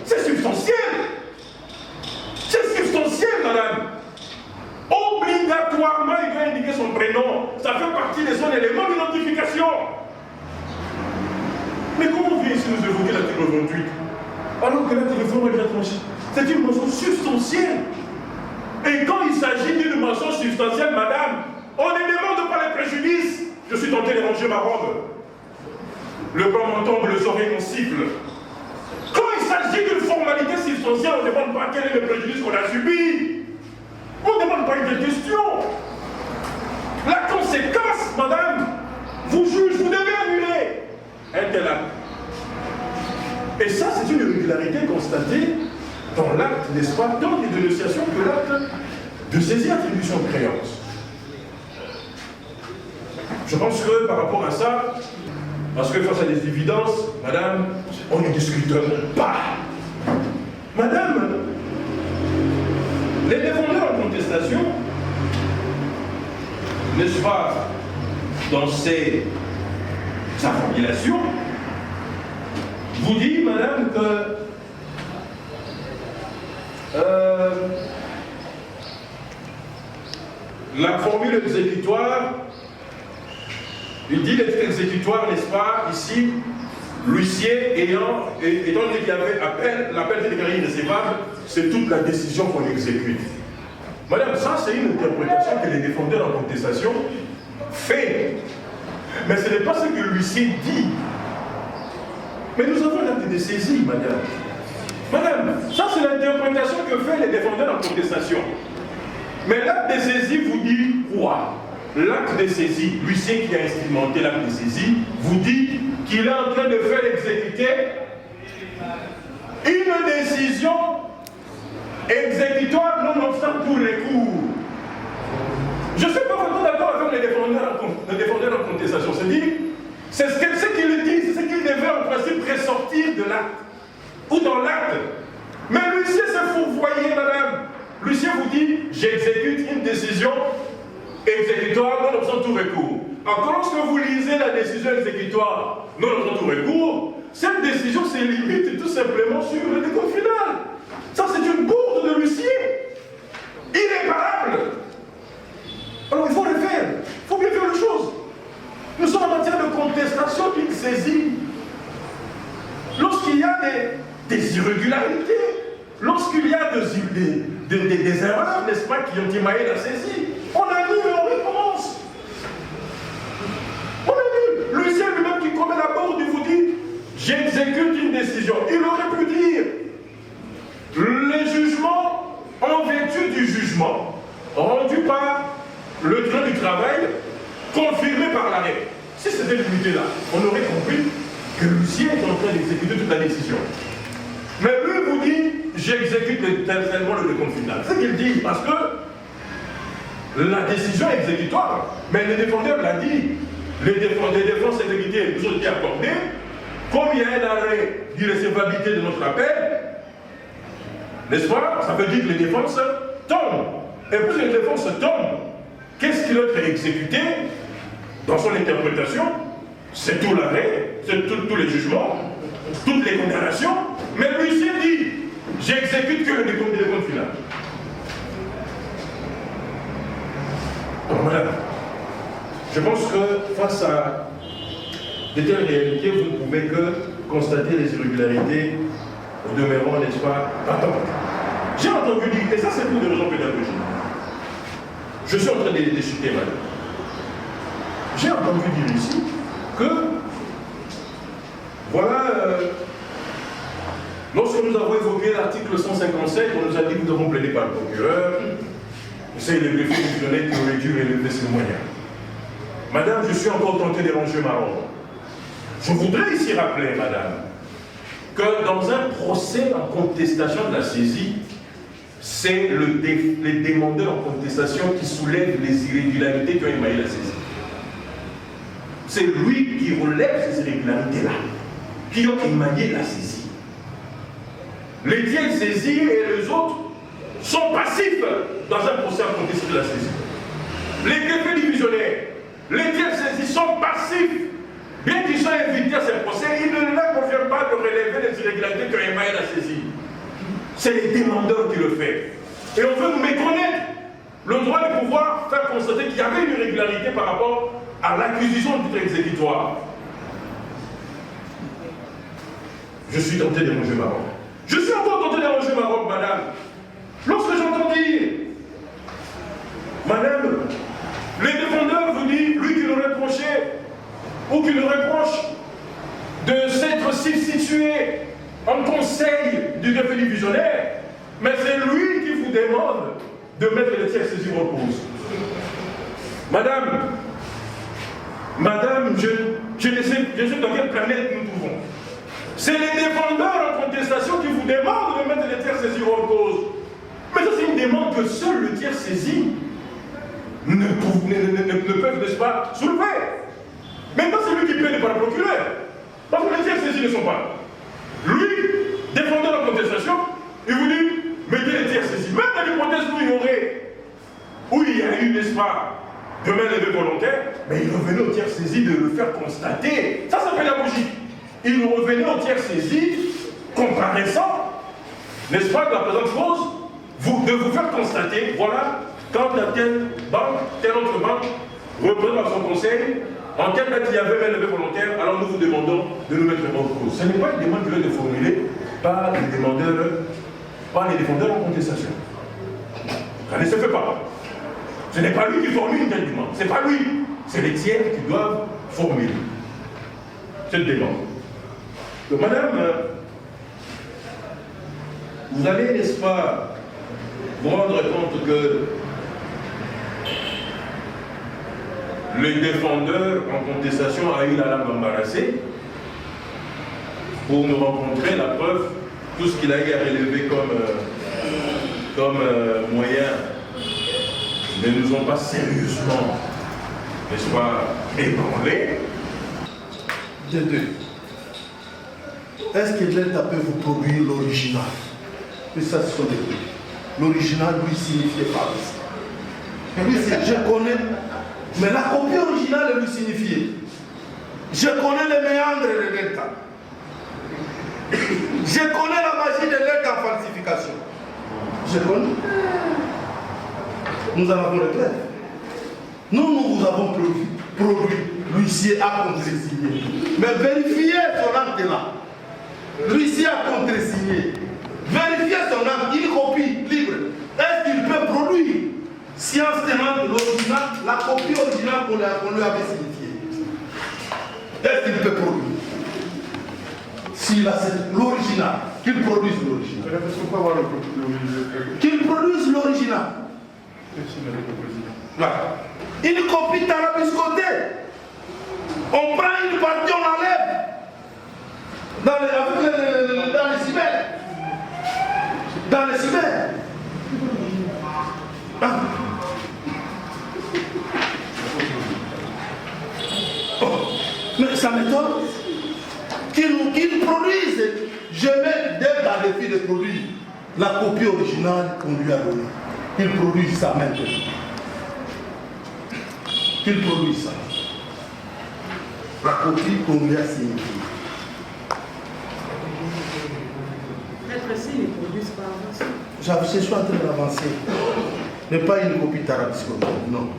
C'est substantiel. C'est substantiel, madame. Obligatoirement, il doit indiquer son prénom. Ça fait partie de son élément d'identification. Mais comment on vient ici nous évoquer l'article 28 alors que l'acte uniforme est déjà tranché? C'est une mention substantielle. Et quand il s'agit d'une mention substantielle, madame, on ne demande pas les préjudices. Je suis tenté de ranger ma robe. Le bras m'en tombe, les oreilles m'en sifflent. Quand il s'agit d'une formalité substantielle, on ne demande pas quel est le préjudice qu'on a subi. On ne demande pas une telle question. La conséquence, madame, vous juge, vous devez annuler un tel acte. Et ça, c'est une irrégularité constatée dans l'acte, n'est-ce pas, tant des dénonciations que l'acte de saisie attribution de créance. Je pense que par rapport à ça, parce que face à des évidences, madame, on ne discute pas. Madame, les défendeurs en contestation, n'est-ce pas, dans ces affabulations, vous dit, madame, que la formule exécutoire, il dit l'effet exécutoire, n'est-ce pas, ici, l'huissier étant donné qu'il y avait l'appel déclaré irrécevable, c'est toute la décision qu'on exécute. Madame, ça c'est une interprétation que les défendeurs en contestation font. Mais ce n'est pas ce que l'huissier dit. Mais nous avons l'acte de saisie, madame. Madame, ça c'est l'interprétation que font les défendeurs en contestation. Mais l'acte de saisie vous dit quoi? L'acte de saisie, l'huissier qui a instrumenté l'acte de saisie, vous dit qu'il est en train de faire exécuter une décision exécutoire nonobstant pour les cours. Je ne suis pas vraiment d'accord avec les défendeurs en contestation. C'est-à-dire, C'est ce qu'il dit, c'est ce qu'il devait en principe ressortir de l'acte, ou dans l'acte. Mais l'huissier s'est fourvoyé, madame. L'huissier vous dit, j'exécute une décision exécutoire, non-obstant tout recours. Alors, lorsque vous lisez la décision exécutoire, non-obstant tout recours, cette décision se limite tout simplement sur le décompte final. Ça, c'est une bourde de l'huissier. Irréparable. Alors, il faut le faire. Il faut bien faire les choses. Nous sommes en matière de contestation d'une saisie. Lorsqu'il y a des irrégularités, lorsqu'il y a des erreurs, n'est-ce pas, qui ont émaillé la saisie, on annule et on recommence. On annule. L'huissier lui-même qui commet la bourde, il vous dit, j'exécute une décision. Il aurait pu dire, les jugements, en vertu du jugement, rendu par le droit du travail, confirmé par l'arrêt. Si c'était limité là, on aurait compris que l'huissier est en train d'exécuter toute la décision. Mais lui vous dit, j'exécute tellement le décompte final. C'est ce qu'il dit, parce que la décision est exécutoire, mais le défendeur l'a dit, les défenses exécutées nous ont été accordées, comme il y a un arrêt d'irrécevabilité de notre appel, n'est-ce pas? Ça veut dire que les défenses tombent. Et plus les défenses tombent, qu'est-ce qui doit être exécuté dans son interprétation? C'est tout l'arrêt, c'est tous les jugements, toutes les condamnations. Mais l'huissier dit, j'exécute que le décompte final. Donc voilà. Je pense que face à de telles réalités, vous ne pouvez que constater les irrégularités au demeurant, n'est-ce pas, patentes. J'ai entendu dire, et ça c'est pour des raisons pédagogiques. Je suis en train de chuter, madame. J'ai entendu dire ici que, voilà, lorsque nous avons évoqué l'article 157, on nous a dit que nous avons plaidé par le procureur, c'est le greffier divisionnaire qui aurait dû relever ses moyens. Madame, je suis encore tenté de ranger ma robe. Je voudrais ici rappeler, madame, que dans un procès en contestation de la saisie, c'est les demandeurs en contestation qui soulèvent les irrégularités qui ont émaillé la saisie. C'est lui qui relève ces irrégularités-là, qui ont émaillé la saisie. Les tiers saisis et les autres sont passifs dans un procès en contestation de la saisie. Les greffiers divisionnaires, les tiers saisis sont passifs. Bien qu'ils soient invités à ce procès, ils ne leur confirment pas de relever les irrégularités qui ont émaillé la saisie. C'est les demandeurs qui le font. Et on veut nous méconnaître le droit de pouvoir faire constater qu'il y avait une irrégularité par rapport à l'acquisition du titre exécutoire. Je suis tenté de ranger ma robe. Je suis encore tenté de ranger ma robe, madame. Lorsque j'entends dire, madame, les défendeurs vous disent, lui qui le reprochait, ou qui le reproche de s'être substitué en conseil du greffier divisionnaire, mais c'est lui qui vous demande de mettre les tiers saisis en cause. Madame, je ne sais dans quelle planète nous trouvons. C'est les défendeurs en contestation qui vous demandent de mettre les tiers saisis en cause. Mais ça, c'est une demande que seul le tiers saisi ne peuvent, n'est-ce pas, soulever. Maintenant, c'est lui qui paie par le procureur. Parce que les tiers saisis ne sont pas. Lui, défendeur en contestation, il vous dit, mettez les tiers saisis. Même dans l'hypothèse où il y a eu, n'est-ce pas, de main levée volontaire, mais il revenait au tiers saisi de le faire constater. Ça, c'est pédagogique. Il revenait au tiers saisi, comparaissant, n'est-ce pas, de la présente chose, de vous faire constater, voilà, quand à telle banque, telle autre banque, représente son conseil, en quelle date il y avait main levée volontaire, alors nous vous demandons de nous mettre en cause. Ce n'est pas une demande qui doit être formulée par les demandeurs, par les défendeurs en contestation. Ça ne se fait pas. Ce n'est pas lui qui formule une telle demande. Ce n'est pas lui. C'est les tiers qui doivent formuler cette demande. Donc, madame, vous allez, n'est-ce pas, vous rendre compte que le défendeur en contestation a eu la langue embarrassée pour nous rencontrer la preuve, tout ce qu'il a eu à relever comme moyen ne nous ont pas sérieusement, n'est-ce pas, ébranlés. de deux. Est-ce que l'État peut vous produire l'original? Et ça, ce sont des deux. L'original, lui, signifiait pas ça. Lui, je connais, mais la copie originale lui signifiait. Je connais les méandres de l'État. Je connais la magie de l'État en falsification. Je connais. Nous en avons le preuve. Nous vous avons produit. L'huissier a contresigné. Mais vérifiez son acte là. L'huissier a contresigné. Vérifiez son acte, une copie libre. Est-ce qu'il peut produire, science tenante, l'original, la copie originale qu'on lui avait signifiée? Est-ce qu'il peut produire? S'il a l'original, qu'il produise l'original. Qu'il produise l'original. Voilà. Une copie tarabiscotée. On prend une partie, on enlève. Dans les cimets. Dans les cimets. Ah. Oh. Mais ça m'étonne qu'ils produisent. Je mets dès dans le défi de produire la copie originale qu'on lui a donnée. Qu'ils produisent ça maintenant. Qu'ils produisent ça. La copie qu'on lui a signifiée. Être ici, ils ne produisent pas avant. Je suis en train d'avancer. Mais pas une copie tarabiscotée, non.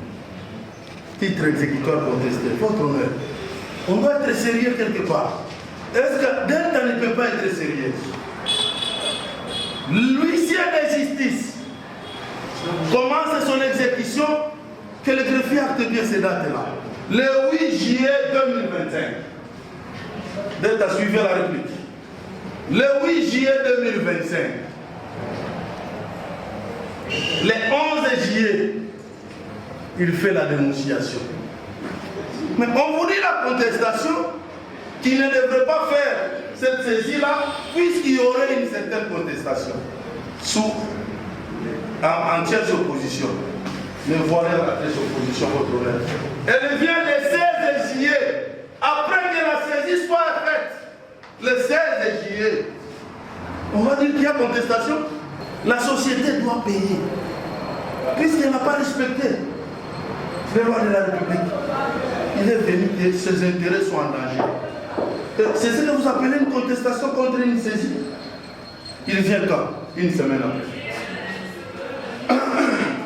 Titre exécutoire contesté, votre honneur. On doit être sérieux quelque part. Est-ce que Delta ne peut pas être sérieux? L'huissier de justice commence son exécution, que le greffier acte bien ces dates-là. Le 8 juillet 2025. Delta suivait la réplique. Le 8 juillet 2025. Le 11 juillet, il fait la dénonciation. Mais on vous dit la contestation qui ne devrait pas faire cette saisie-là, puisqu'il y aurait une certaine contestation en tierce opposition. Mais voilà la tierce opposition, votre honneur. Elle vient le 16 juillet, après que la saisie soit faite. Le 16 juillet, on va dire qu'il y a contestation. La société doit payer, puisqu'elle n'a pas respecté les lois de la République. Il est venu que ses intérêts soient en danger. C'est ce que vous appelez une contestation contre une saisie. Il vient quand? Une semaine après.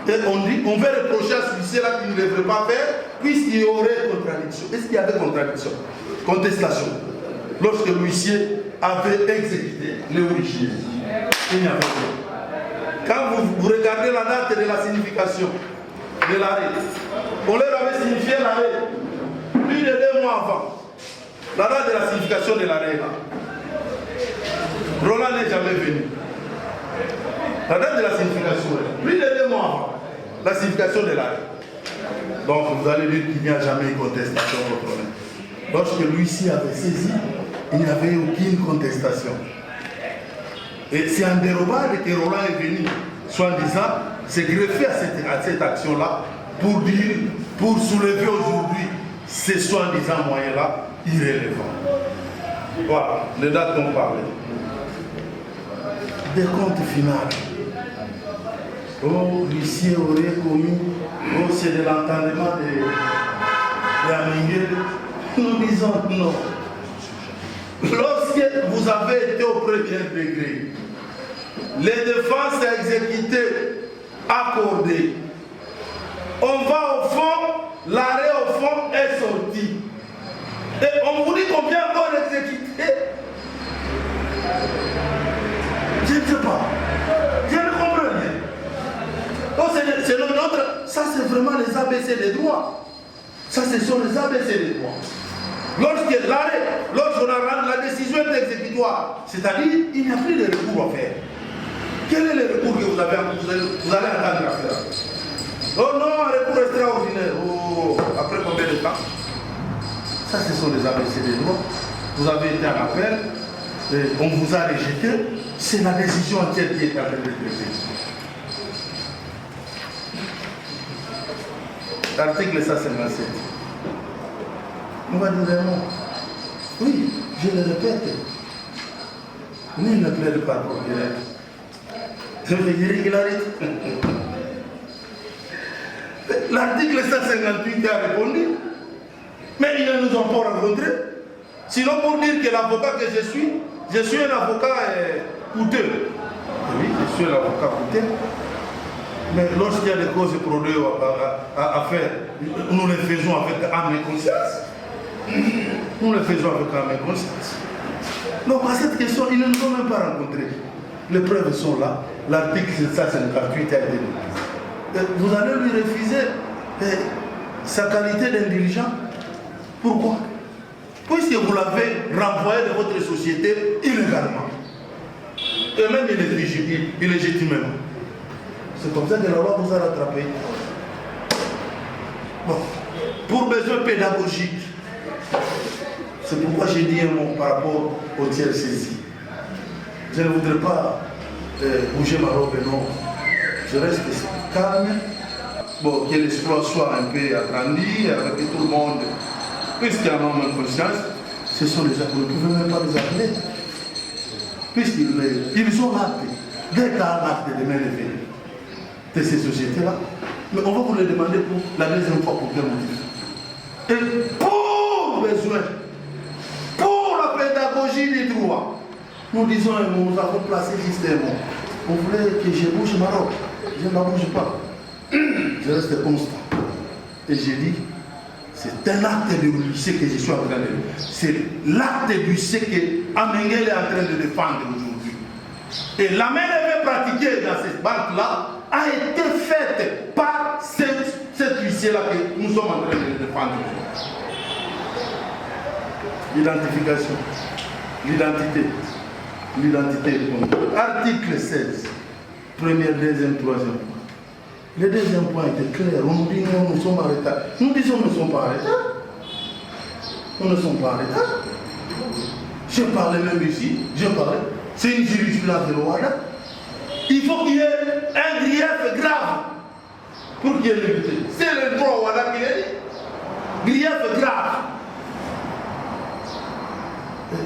Et on veut reprocher à celui-là qu'il ne devrait pas faire, puisqu'il y aurait contradiction. Est-ce qu'il y avait contradiction? Contestation. Lorsque l'huissier avait exécuté l'origine, il n'y avait pas. Quand vous regardez la date de la signification de l'arrêt, on leur avait signifié l'arrêt plus de 2 mois avant. La date de la signification de l'arrêt là. Roland n'est jamais venu. La date de la signification, plus de 2 mois avant la signification de l'arrêt. Donc vous allez dire qu'il n'y a jamais eu contestation au problème. Lorsque l'huissier avait saisi, il n'y avait aucune contestation. Et c'est en dérobade que Roland est venu, soi-disant, s'est greffé à cette action-là pour soulever aujourd'hui ces soi-disant moyens-là irrélévants. Voilà, les dates qu'on parlait. Des comptes finaux. Oh, l'huissier aurait commis, oh, c'est de l'entendement de Amingué. Nous disons non. Lorsque vous avez été au premier degré, les défenses exécutées, accordées, on va au fond, l'arrêt au fond est sorti. Et on vous dit combien encore exécuté? Je ne sais pas. Je ne comprends rien. Donc c'est notre. Ça c'est vraiment les ABC des droits. Ça ce sont les ABC des droits. Lorsque la décision est exécutoire, c'est-à-dire il n'y a plus de recours à faire. Quel est le recours que vous allez attendre à faire? Oh non, un recours extraordinaire. Oh, après combien de temps? Ça, ce sont les ABC des droits. Vous avez été en appel, on vous a rejeté, c'est la décision entière qui est en train d'être prise. Article 157. On va dire non. Oui, je le répète. Nul ne plaide pas pour rien. C'est une irrégularité. L'article 158 a répondu, mais ils ne nous ont pas rencontrés. Sinon, pour dire que l'avocat que je suis un avocat coûteux. Oui, je suis un avocat coûteux. Mais lorsqu'il y a des causes et produits à faire, nous les faisons avec âme et conscience. Nous les faisons avec âme et conscience. Donc, à cette question, ils ne nous ont même pas rencontrés. Les preuves sont là. L'article 158 a été donné. Vous allez lui refuser sa qualité d'indirigent. Pourquoi? Puisque vous l'avez renvoyé de votre société illégalement. Et même illégitimement. C'est comme ça que la loi vous a rattrapé. Bon, pour besoin pédagogique, c'est pourquoi j'ai dit un mot par rapport au tiers saisi. Je ne voudrais pas bouger ma robe, non. Je reste calme. Bon, que l'exploit soit un peu agrandi avec tout le monde. Puisqu'il y en a en conscience, ce sont les actes. Vous ne pouvez même pas les appeler. Puisqu'ils ont l'acte. Dès qu'il y a un acte de main levée de ces sociétés-là, mais on va vous le demander pour la deuxième fois pour quel motif. Et pour besoin, pour la pédagogie des droits, nous disons un mot, nous avons placé juste un mot. Vous voulez que je bouge ma robe? Je ne la bouge pas. Je reste constant. Et j'ai dit, c'est un acte de lycée que je suis en train de... C'est l'acte du lycée que Amengele est en train de défendre aujourd'hui. Et la main levée pratiquée dans cette banque-là a été faite par cette lycée-là que nous sommes en train de défendre. L'identification, l'identité. Article 16, premier, deuxième, troisième point. Le deuxième point était clair. On nous dit non, nous sommes en retard. Nous disons nous ne sommes pas en retard. Nous ne sommes pas en retard. Je parlais même ici, c'est une jurisprudence de l'OADA. Il faut qu'il y ait un grief grave pour qu'il y ait l'unité. C'est le droit OADA qui l'a dit. Grief grave.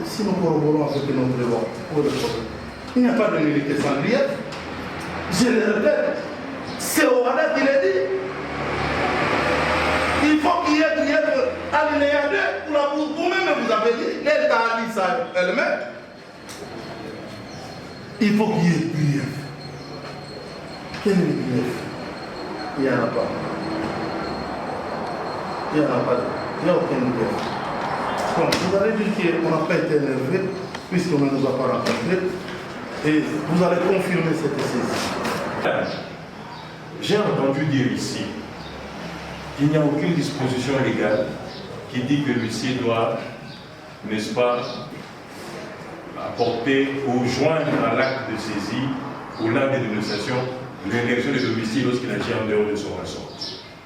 Si nous corroborons avec notre loi, il n'y a pas de nullité sans grief. Je le répète, c'est OADA qui l'a dit. Il faut qu'il y ait grief alinéa 2 pour vous-même vous avez dit, elle a dit ça elle-même. Il faut qu'il y ait grief. Quel est le grief? Il n'y en a pas. Il n'y en a pas. Il n'y a aucun grief. Bon, vous allez dire qu'on n'a pas été énervé puisqu'on ne nous a pas rencontrés et vous allez confirmer cette saisie. J'ai entendu dire ici qu'il n'y a aucune disposition légale qui dit que l'huissier doit, n'est-ce pas, apporter ou joindre à l'acte de saisie ou l'acte de dénonciation l'élection de domicile lorsqu'il agit en dehors de son ressort.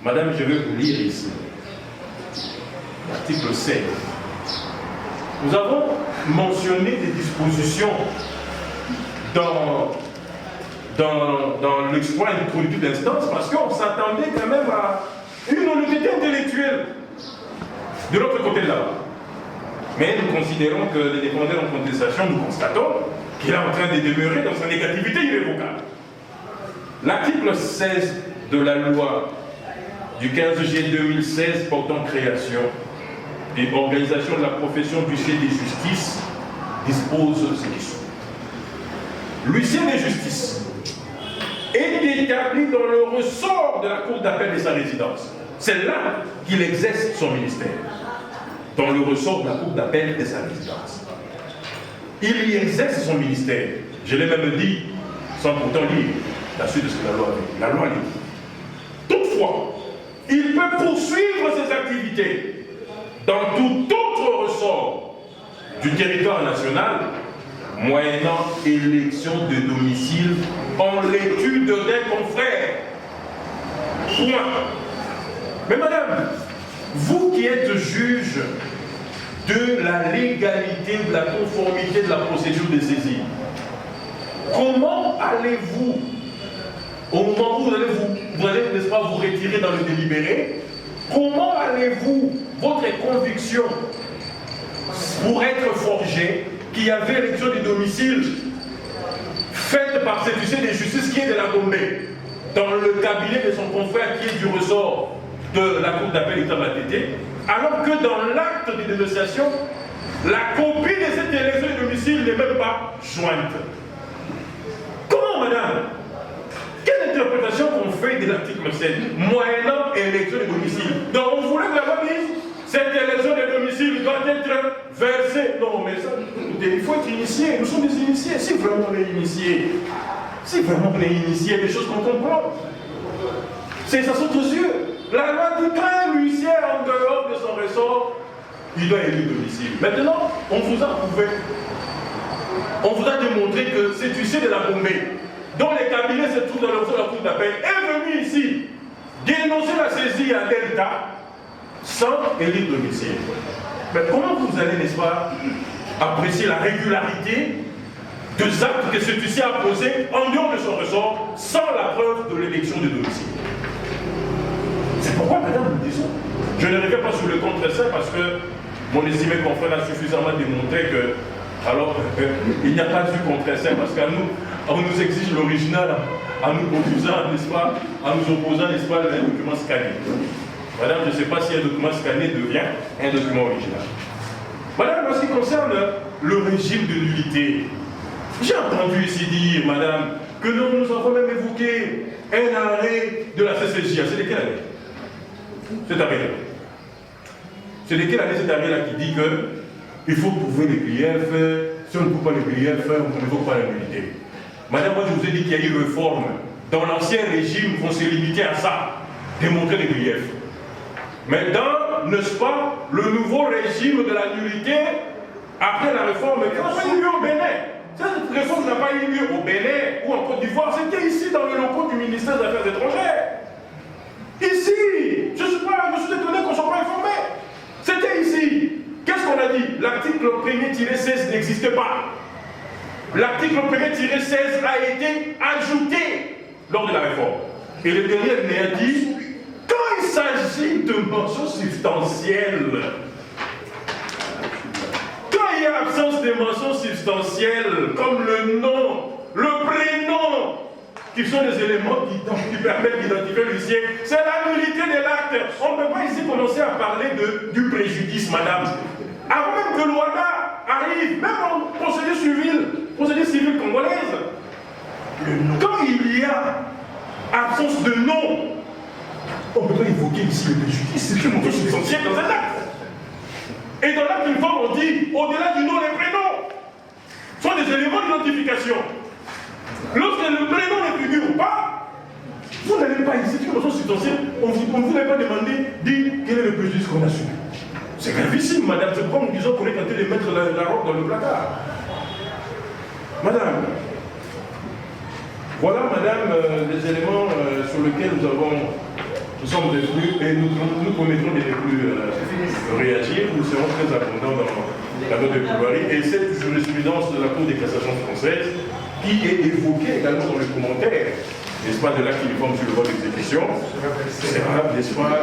Madame, je vais vous lire ici l'article 16. Nous avons mentionné des dispositions dans l'exploit introduit d'instance parce qu'on s'attendait quand même à une honnêteté intellectuelle de l'autre côté de là-bas. Mais nous considérons que les défendeurs en contestation, nous constatons qu'il est en train de demeurer dans sa négativité irrévocable. L'article 16 de la loi du 15 juillet 2016 portant création et organisation de la profession d'huissier de justice dispose ce qui suit. L'huissier de justice est établi dans le ressort de la cour d'appel de sa résidence. C'est là qu'il exerce son ministère. Dans le ressort de la cour d'appel de sa résidence. Il y exerce son ministère. Je l'ai même dit, sans pourtant lire la suite de ce que la loi dit. La loi dit. Toutefois, il peut poursuivre ses activités dans tout autre ressort du territoire national, moyennant élection de domicile en l'étude des confrères. Point. Mais madame, vous qui êtes juge de la légalité, de la conformité de la procédure de saisie, comment allez-vous, au moment où vous allez, n'est-ce pas, vous retirer dans le délibéré, comment allez-vous, votre conviction pour être forgé, qu'il y avait élection du domicile faite par cet huissier de justice qui est de la Gombe, dans le cabinet de son confrère qui est du ressort de la Cour d'appel Ita-Matete, alors que dans l'acte de dénonciation, la copie de cette élection de domicile n'est même pas jointe. Comment, madame? Quelle interprétation qu'on fait de l'article 7, moyennant élection de domicile? Donc on voulait que la loi dise, cette élection de domicile doit être versée. Non, mais ça, il faut être initié, nous sommes des initiés. Si vraiment on est initié, des choses qu'on comprend, ça saute aux yeux. La loi dit qu'un huissier en dehors de son ressort, il doit élire domicile. Maintenant, on vous a prouvé, on vous a démontré que cet huissier de la Gombe, dont les cabinets se trouvent dans le ressort de la Cour d'appel, est venu ici dénoncer la saisie à Delta sans élire domicile. Mais comment vous allez, n'est-ce pas, apprécier la régularité des actes que cet huissier a posés en dehors de son ressort sans la preuve de l'élection de domicile? C'est pourquoi, madame, nous disons, je ne reviens pas sur le contre-essai parce que mon estimé confrère a suffisamment démontré que, alors, il n'y a pas eu contre-essai parce qu'à nous, on nous exige l'original en nous produisant, n'est-ce pas, en nous opposant, n'est-ce pas, les documents scannés. Madame, je ne sais pas si un document scanné devient un document original. Madame, en ce qui concerne le régime de nullité, j'ai entendu ici dire, madame, que nous avons même évoqué un arrêt de la CCJ. C'est de quelle année? Cet arrêt-là. C'est de quelle année cet arrêt-là qui dit qu'il faut prouver les griefs, si on ne prouve pas les griefs, on ne évoque pas la nullité. Madame, moi je vous ai dit qu'il y a eu réforme. Dans l'ancien régime, on s'est limité à ça, démontrer les griefs. Mais dans, n'est-ce pas, le nouveau régime de la nullité, après la réforme, qui n'a pas eu lieu au Bénin. Cette réforme n'a pas eu lieu au Bénin ou en Côte d'Ivoire, c'était ici dans le locaux du ministère des Affaires étrangères. Ici, je suis étonné qu'on ne soit pas informé. C'était ici. Qu'est-ce qu'on a dit? L'article 1er-16 n'existait pas. L'article 1er-16 a été ajouté lors de la réforme. Et le dernier a dit, quand il s'agit de mentions substantielles, quand il y a absence de mentions substantielles, comme le nom, le prénom, qui sont des éléments qui permettent d'identifier l'huissier, c'est la nullité de l'acte. On ne peut pas ici commencer à parler du préjudice, madame. Avant même que l'OADA arrive, même en procédure civile congolaise, quand il y a absence de nom, on ne peut pas évoquer ici le préjudice, c'est une mention substantielle dans un acte. Et dans l'acte uniforme, on dit, au-delà du nom, les prénoms sont des éléments d'identification. Lorsque le prénom ne figure pas, vous n'allez pas ici, c'est une mention substantielle, on ne vous a pas demandé de dire quel est le préjudice qu'on a subi. C'est gravissime, madame, c'est pourquoi nous disons qu'on est tenté de mettre la robe dans le placard. Madame, voilà, madame, les éléments sur lesquels nous sommes venus et nous promettons de ne plus réagir. Nous serons très abondants dans la note de plaidoirie. Et cette jurisprudence de la Cour de cassation française, qui est évoquée également dans les commentaires, n'est-ce pas, de l'acte uniforme sur le droit d'exécution, sera, n'est-ce pas,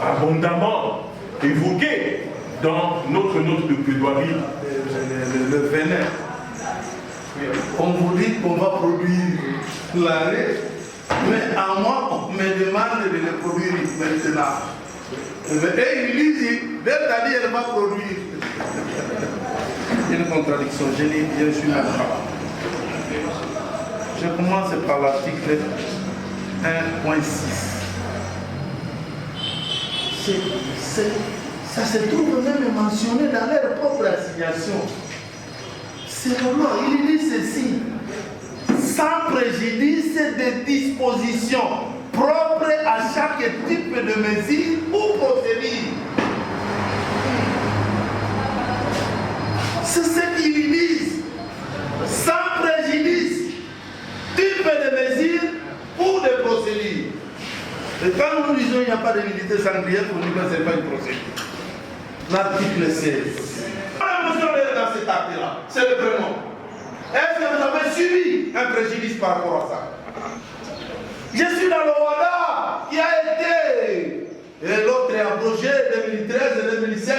abondamment évoqué dans notre note de plaidoirie. Le venin. On vous dit qu'on va produire l'arrêt, mais à moi, on me demande de le produire maintenant. Et ils disent, Delta dit, elle va produire. Une contradiction, je suis là. Je commence par l'article 1.6. Ça se trouve même mentionné dans leur propre assignation. C'est le loi, il dit ceci. Sans préjudice des dispositions propres à chaque type de mesure ou procédure. C'est ce qu'ils disent. Sans préjudice, type de mesure ou de procédure. Et quand nous disons qu'il n'y a pas de nullité sans grief, on dit que ce n'est pas une procédure. L'article 16. La notion dans cet acte-là, c'est le prénom. Est-ce que vous avez subi un préjudice par rapport à ça? Je suis dans le WADA qui a été, et l'autre est abrogé 2013 et 2016.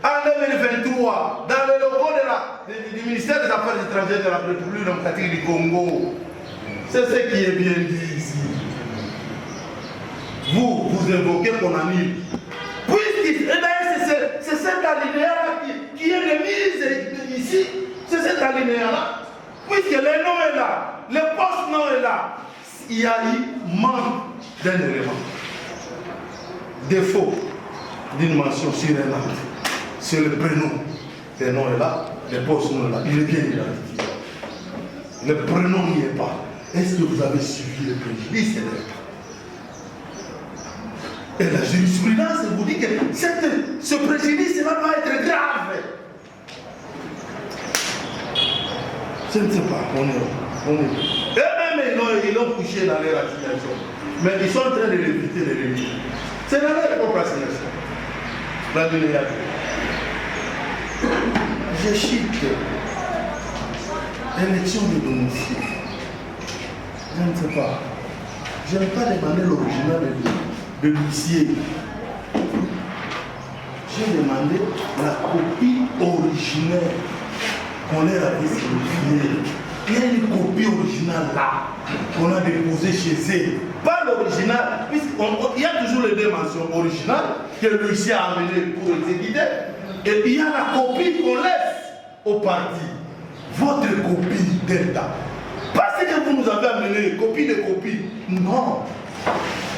en 2023, dans le logo du ministère des Affaires étrangères de la République démocratique du Congo. C'est ce qui est bien dit ici. Vous invoquez qu'on annule. C'est cet alinéa-là qui est remis ici. C'est cet alinéa-là. Puisque le nom est là, le poste-nom est là, il y a eu manque d'un élément. Défaut d'une mention sur un acte. C'est le prénom. Le nom est là, le poste-nom est là. Il est bien identifié. Le prénom n'y est pas. Est-ce que vous avez suivi le préjudice? Et la jurisprudence vous dit que ce préjudice-là doit être grave. Je ne sais pas, on est. Eux-mêmes, ils l'ont couché dans leur assignation. Mais ils sont en train de l'éviter, de l'éviter. C'est dans leur propre assignation. La linéaire. Je cite élection de domicile. Je ne sais pas. Je n'ai pas demandé l'original de l'huissier. J'ai demandé la copie originelle qu'on leur avait signifiée. Il y a une copie originale là qu'on a déposée chez eux. Pas l'original, puisqu'il y a toujours les deux mentions originales que l'huissier a amené pour exécuter. Et il y a la copie qu'on laisse au parti. Votre copie Delta. Parce que vous nous avez amené copie de copie. Non.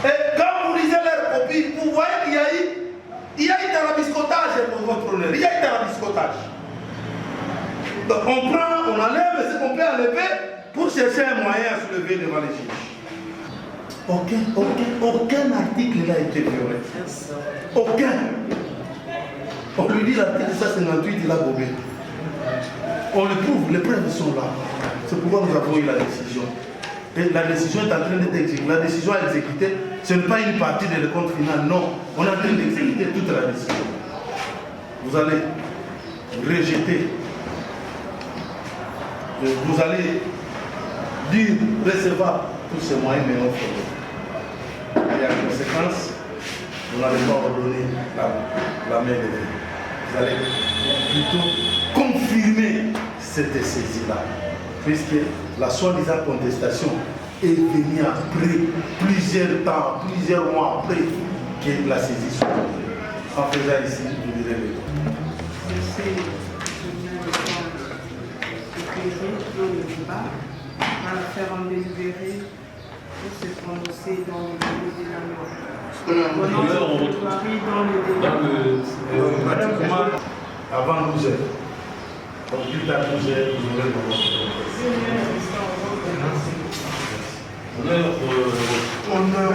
Et quand vous lisez leur copie, vous voyez qu'il y a eu tarabiscotage pour votre honneur. Il y a eu tarabiscotage. Donc on prend, on enlève ce qu'on peut enlever pour chercher un moyen à soulever devant les juges. Aucun article n'a été violé. Aucun. On lui dit l'article 158, il a gobé. On le prouve, les preuves sont là. C'est pourquoi nous avons eu la décision. Et la décision est en train d'être exécutée. La décision à exécuter, ce n'est pas une partie de compte final, non. On est en train d'exécuter toute la décision. Vous allez rejeter. Vous allez dire recevoir tous ces moyens, mais non faisant. Et en conséquence, vous n'allez pas ordonner la main levée. Vous allez plutôt confirmer cette saisie-là. Puisque la soi-disant contestation est venue après, plusieurs mois après que la saisie soit faite. En faisant ici, vous direz le temps. Dans le débat, on va la faire en délibéré pour se prononcer dans le délai de la loi. Pratiquement avant 12 heures. Donc plus tard 12 heures, vous aurez le moment. Honneur.